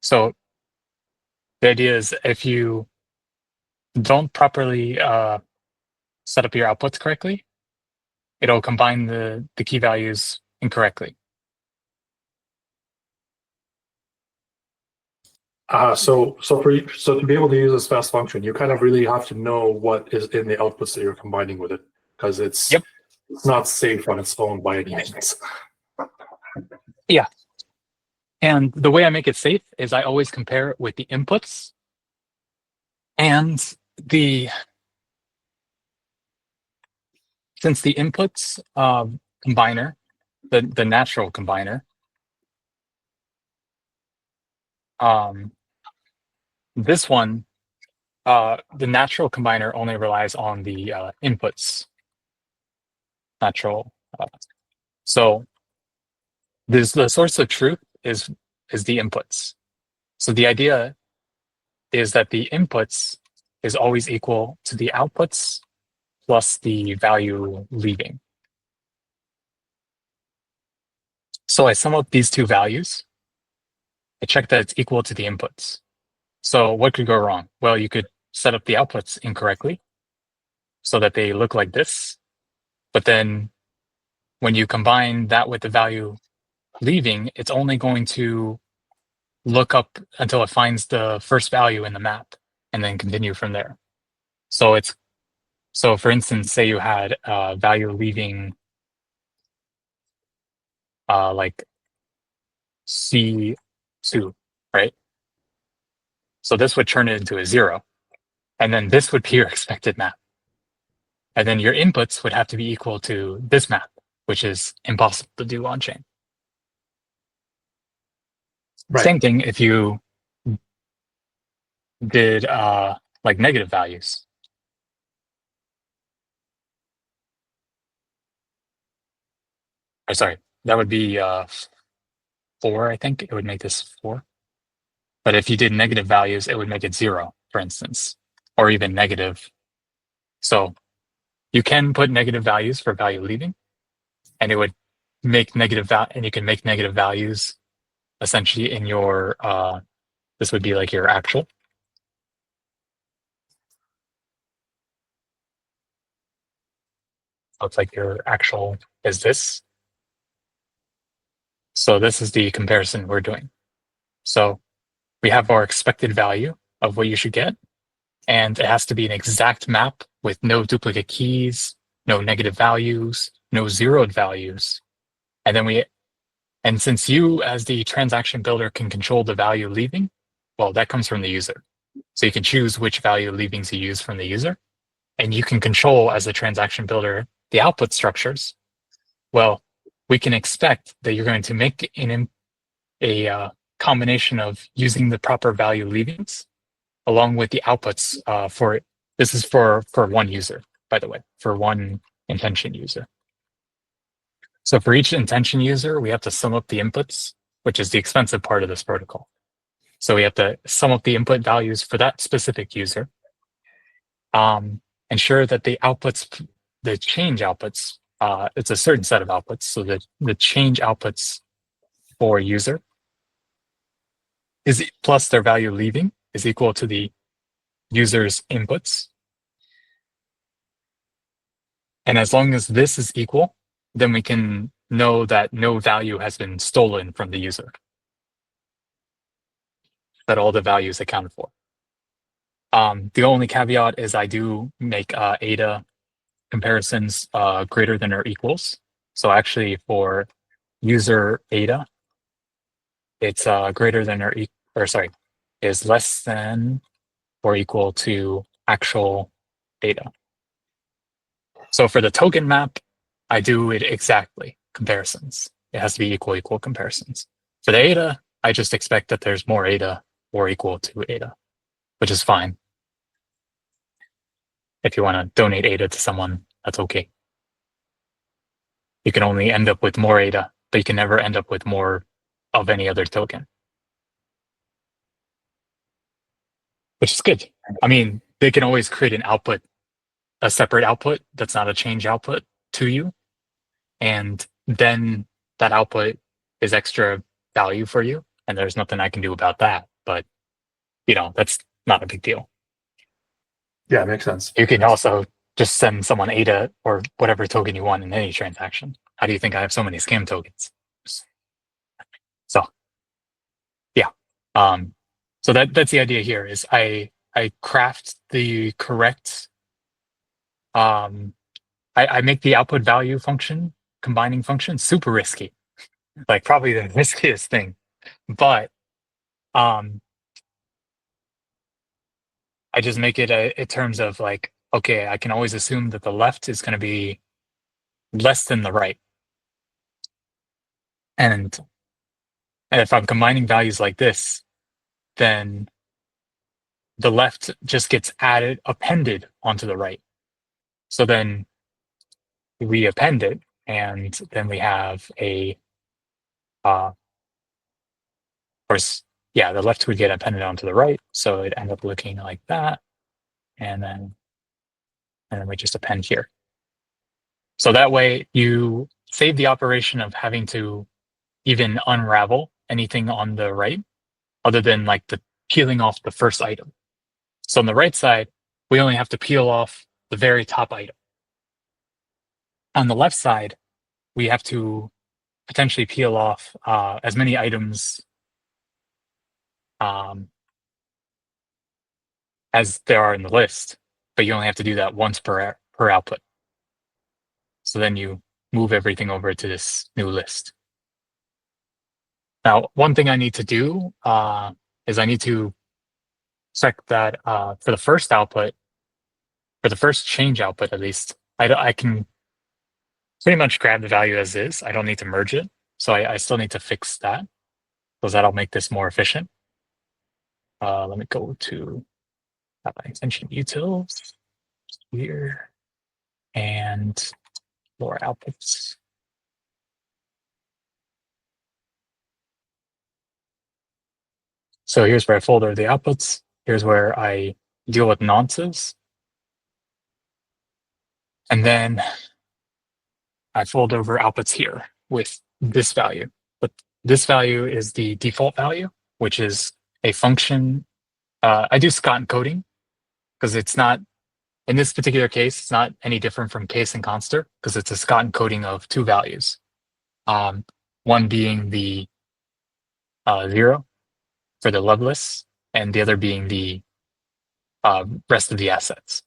So the idea is if you don't properly set up your outputs correctly, it'll combine the key values incorrectly. So to be able to use this fast function, you kind of really have to know what is in the outputs that you're combining with it, because it's Yep. it's not safe on its own by any means. Yeah. And the way I make it safe is I always compare it with the inputs and since the inputs combiner, the natural combiner, this one, the natural combiner only relies on the inputs. Natural. So the source of truth is the inputs. So the idea is that the inputs is always equal to the outputs plus the value leaving. So I sum up these two values. I check that it's equal to the inputs. So what could go wrong? Well, you could set up the outputs incorrectly so that they look like this. But then when you combine that with the value leaving, it's only going to look up until it finds the first value in the map and then continue from there. So for instance, say you had value leaving like C2, right? So this would turn it into a 0. And then this would be your expected map. And then your inputs would have to be equal to this map, which is impossible to do on chain. Right. Same thing if you did like negative values. Or sorry, that would be 4, I think. It would make this 4. But if you did negative values, it would make it 0, for instance, or even negative. So you can put negative values for value leaving, and it would make negative and you can make negative values essentially in your this would be like your actual. Looks like your actual is this. So this is the comparison we're doing. So we have our expected value of what you should get, and it has to be an exact map with no duplicate keys, no negative values, no zeroed values. And since you as the transaction builder can control the value leaving, well, that comes from the user. So you can choose which value leavings you use from the user, and you can control as a transaction builder the output structures. Well, we can expect that you're going to make a combination of using the proper value leavings along with the outputs for this is for one user, by the way, for one intention user. So for each intention user, we have to sum up the inputs, which is the expensive part of this protocol. So we have to sum up the input values for that specific user, ensure that the outputs, the change outputs, it's a certain set of outputs. So the change outputs for user is plus their value leaving is equal to the user's inputs. And as long as this is equal, then we can know that no value has been stolen from the user, that all the values accounted for. The only caveat is I do make ADA comparisons greater than or equals. So actually for user ADA, it's greater than is less than or equal to actual data. So for the token map, I do it exactly, comparisons. It has to be equal comparisons. For the ADA, I just expect that there's more ADA or equal to ADA, which is fine. If you want to donate ADA to someone, that's okay. You can only end up with more ADA, but you can never end up with more of any other token. Which is good. I mean, they can always create an output, a separate output that's not a change output to you. And then that output is extra value for you. And there's nothing I can do about that. But, that's not a big deal. Yeah, it makes sense. You can also just send someone ADA or whatever token you want in any transaction. How do you think I have so many scam tokens? So, yeah. So that's the idea here is I craft the correct, I make the output value function, combining function, super risky, like probably the riskiest thing. But I just make it in terms of like, okay, I can always assume that the left is going to be less than the right. And if I'm combining values like this, then the left just gets appended onto the right. So then we append it, and then we have a, of course, yeah, the left would get appended onto the right. So it'd end up looking like that. And then we just append here. So that way you save the operation of having to even unravel anything on the right, other than like the peeling off the first item. So on the right side, we only have to peel off the very top item. On the left side, we have to potentially peel off as many items as there are in the list, but you only have to do that once per output. So then you move everything over to this new list. Now, one thing I need to do is I need to check that for the first output, for the first change output at least, I can pretty much grab the value as is. I don't need to merge it. So I still need to fix that, because that'll make this more efficient. Let me go to my extension utils here and lower outputs. So here's where I folder the outputs. Here's where I deal with nonces. And then I fold over outputs here with this value. But this value is the default value, which is a function. I do Scott encoding because it's not, in this particular case, it's not any different from case and conster because it's a Scott encoding of two values. One being the 0 for the Loveless, and the other being the rest of the assets.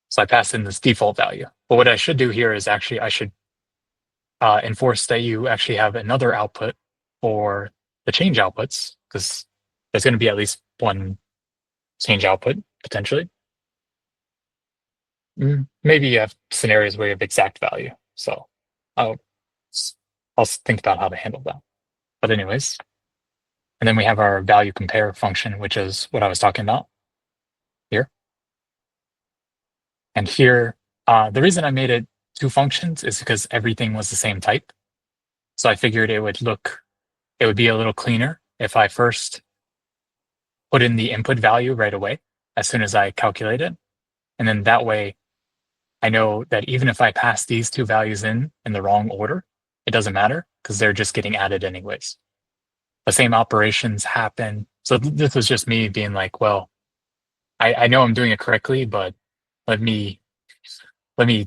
So I pass in this default value. But what I should do here is actually I should enforce that you actually have another output for the change outputs, because there's going to be at least one change output potentially. Maybe you have scenarios where you have exact value. So I'll think about how to handle that. But anyways, and then we have our value compare function, which is what I was talking about here. And here, the reason I made it two functions is because everything was the same type. So I figured it would be a little cleaner if I first put in the input value right away as soon as I calculate it. And then that way I know that even if I pass these two values in the wrong order, it doesn't matter because they're just getting added anyways. The same operations happen. So this was just me being like, well, I know I'm doing it correctly, but let me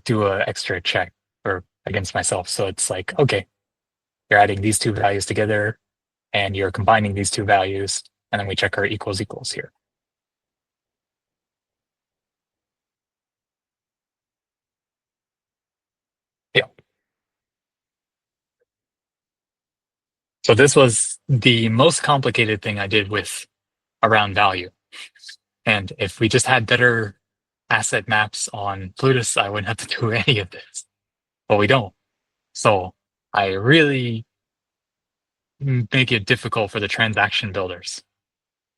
do an extra check or against myself. So it's like, okay, you're adding these two values together and you're combining these two values, and then we check our equals here. Yeah. So this was the most complicated thing I did with around value. And if we just had better asset maps on Plutus, I wouldn't have to do any of this. But we don't. So I really make it difficult for the transaction builders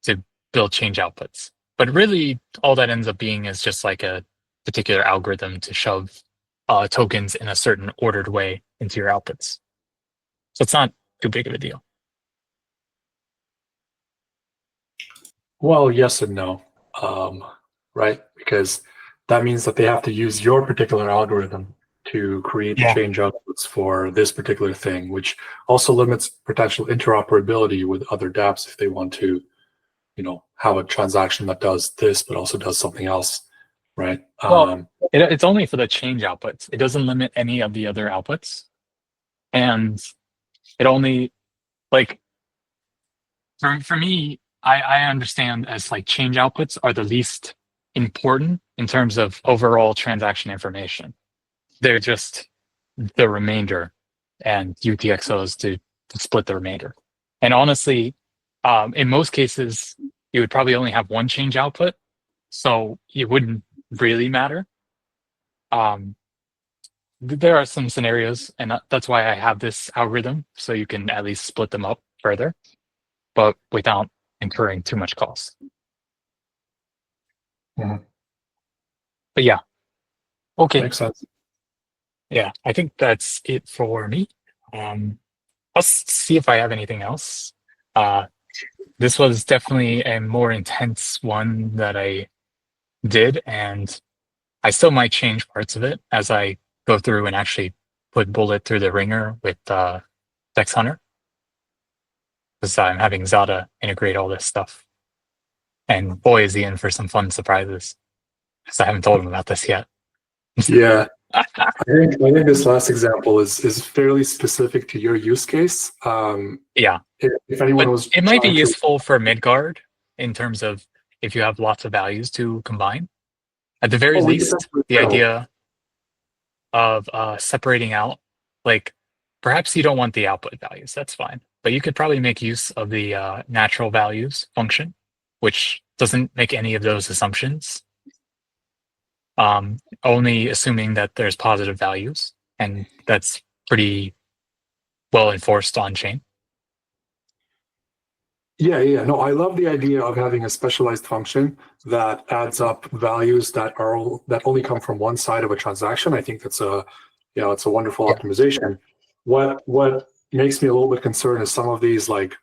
to build change outputs. But really, all that ends up being is just like a particular algorithm to shove tokens in a certain ordered way into your outputs. So it's not too big of a deal. Well, yes and no, right? Because that means that they have to use your particular algorithm to create the change outputs for this particular thing, which also limits potential interoperability with other dApps if they want to, have a transaction that does this but also does something else, right? Well, it's only for the change outputs. It doesn't limit any of the other outputs, and it only, like, for me, I understand as like change outputs are the least important in terms of overall transaction information. They're just the remainder and UTXOs to split the remainder. And honestly, in most cases, you would probably only have one change output, so it wouldn't really matter. There are some scenarios, and that's why I have this algorithm, so you can at least split them up further, but without incurring too much cost. Mhm. But yeah, okay. Makes sense. Yeah, I think that's it for me. I'll see if I have anything else. This was definitely a more intense one that I did, and I still might change parts of it as I go through and actually put Bullet through the ringer with Dex Hunter, because I'm having Zada integrate all this stuff. And boy, is he in for some fun surprises, because I haven't told him about this yet. Yeah. I think this last example is fairly specific to your use case. Yeah. If anyone But was it might be trying to- useful for Midgard in terms of if you have lots of values to combine. At the very we could least, definitely the go. idea of separating out, like perhaps you don't want the output values, that's fine. But you could probably make use of the natural values function, which doesn't make any of those assumptions. Only assuming that there's positive values, and that's pretty well enforced on chain. Yeah. No, I love the idea of having a specialized function that adds up values that only come from one side of a transaction. I think that's it's a wonderful Yeah. optimization. What makes me a little bit concerned is some of these like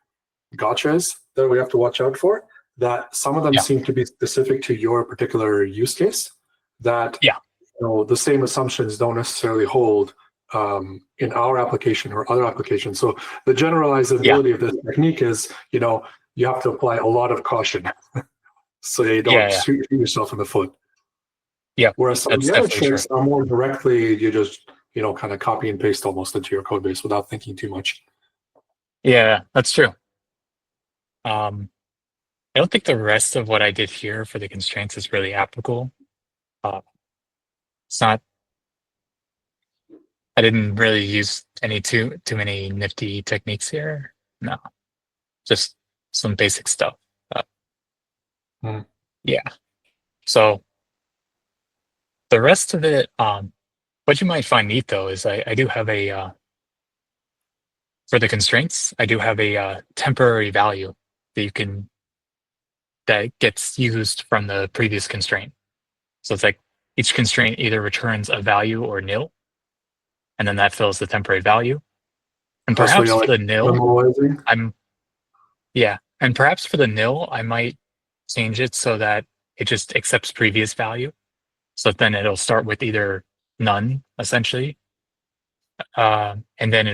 gotchas that we have to watch out for. That some of them Yeah. seem to be specific to your particular use case. That Yeah. the same assumptions don't necessarily hold in our application or other applications. So the generalizability of this technique is, you have to apply a lot of caution so you don't shoot yourself in the foot. Yeah, Whereas some of that's the other definitely true. tricks are more directly, you just, kind of copy and paste almost into your code base without thinking too much. Yeah, that's true. I don't think the rest of what I did here for the constraints is really applicable. It's not. I didn't really use any too many nifty techniques here. No, just some basic stuff. Yeah. So the rest of it, what you might find neat though is I do have a for the constraints, I do have a temporary value that that gets used from the previous constraint. So it's like each constraint either returns a value or nil, and then that fills the temporary value. And perhaps for the nil, and perhaps for the nil, I might change it so that it just accepts previous value. So then it'll start with either none, essentially. And then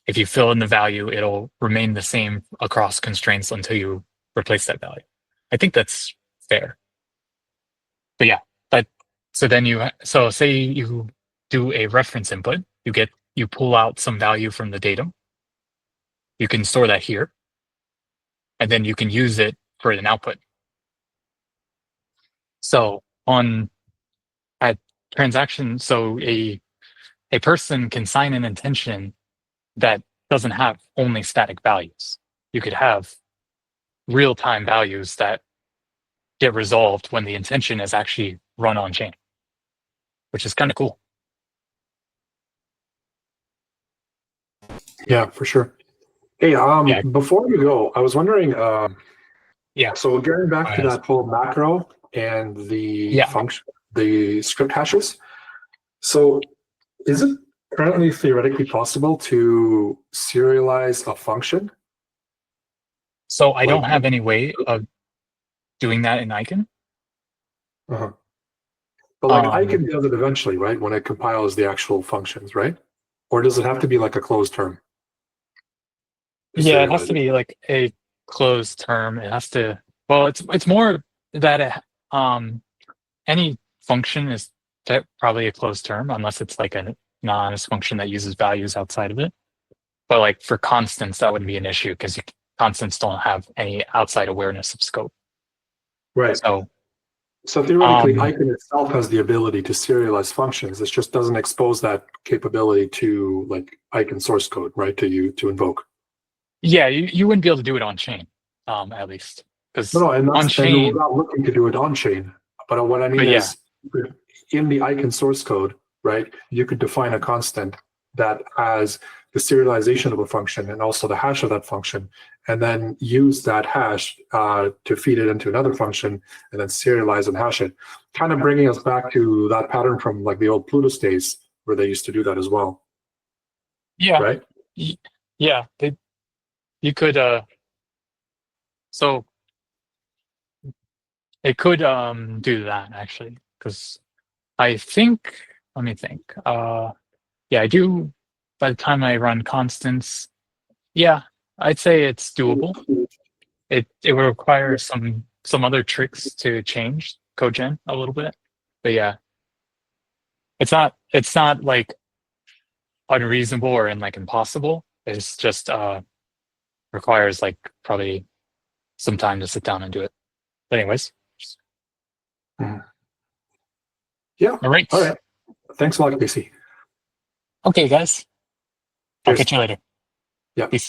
if you fill in the value, it'll remain the same across constraints until you replace that value. I think that's fair. But yeah, so say you do a reference input, you pull out some value from the datum. You can store that here, and then you can use it for an output. So at transaction, so a person can sign an intention that doesn't have only static values. You could have real-time values that get resolved when the intention is actually run on chain, which is kind of cool. Yeah, for sure. Hey, before you go, I was wondering, so getting back to that whole macro and the function, the script hashes. So is it currently theoretically possible to serialize a function? So I don't have any way of doing that in Aiken. Uh-huh. But like Aiken does it eventually, right? When it compiles the actual functions, right? Or does it have to be like a closed term? Yeah, it has to be like a closed term. It has to. Well, it's more that any function is probably a closed term unless it's like a non-honest function that uses values outside of it. But like for constants, that wouldn't be an issue because constants don't have any outside awareness of scope. Right. So theoretically, Aiken itself has the ability to serialize functions. It just doesn't expose that capability to like Aiken source code, right? To invoke. yeah, you wouldn't be able to do it on chain, at least, because No, and on that's, and we're chain. not looking to do it on chain. But what I mean But yeah. is, in the Aiken source code, right, you could define a constant that has the serialization of a function and also the hash of that function, and then use that hash to feed it into another function and then serialize and hash it. Kind of bringing us back to that pattern from like the old Plutus days where they used to do that as well. Yeah. Right? Yeah. You could so it could do that actually, because I think, let me think. Yeah, I do. By the time I run constants, yeah, I'd say it's doable. It would require some other tricks to change codegen a little bit, but yeah, it's not like unreasonable or like impossible. It's just requires like probably some time to sit down and do it. But anyways, Yeah. all right. All right. Thanks a lot, Casey. Okay, guys. I'll Cheers. catch you later. Yeah. Peace.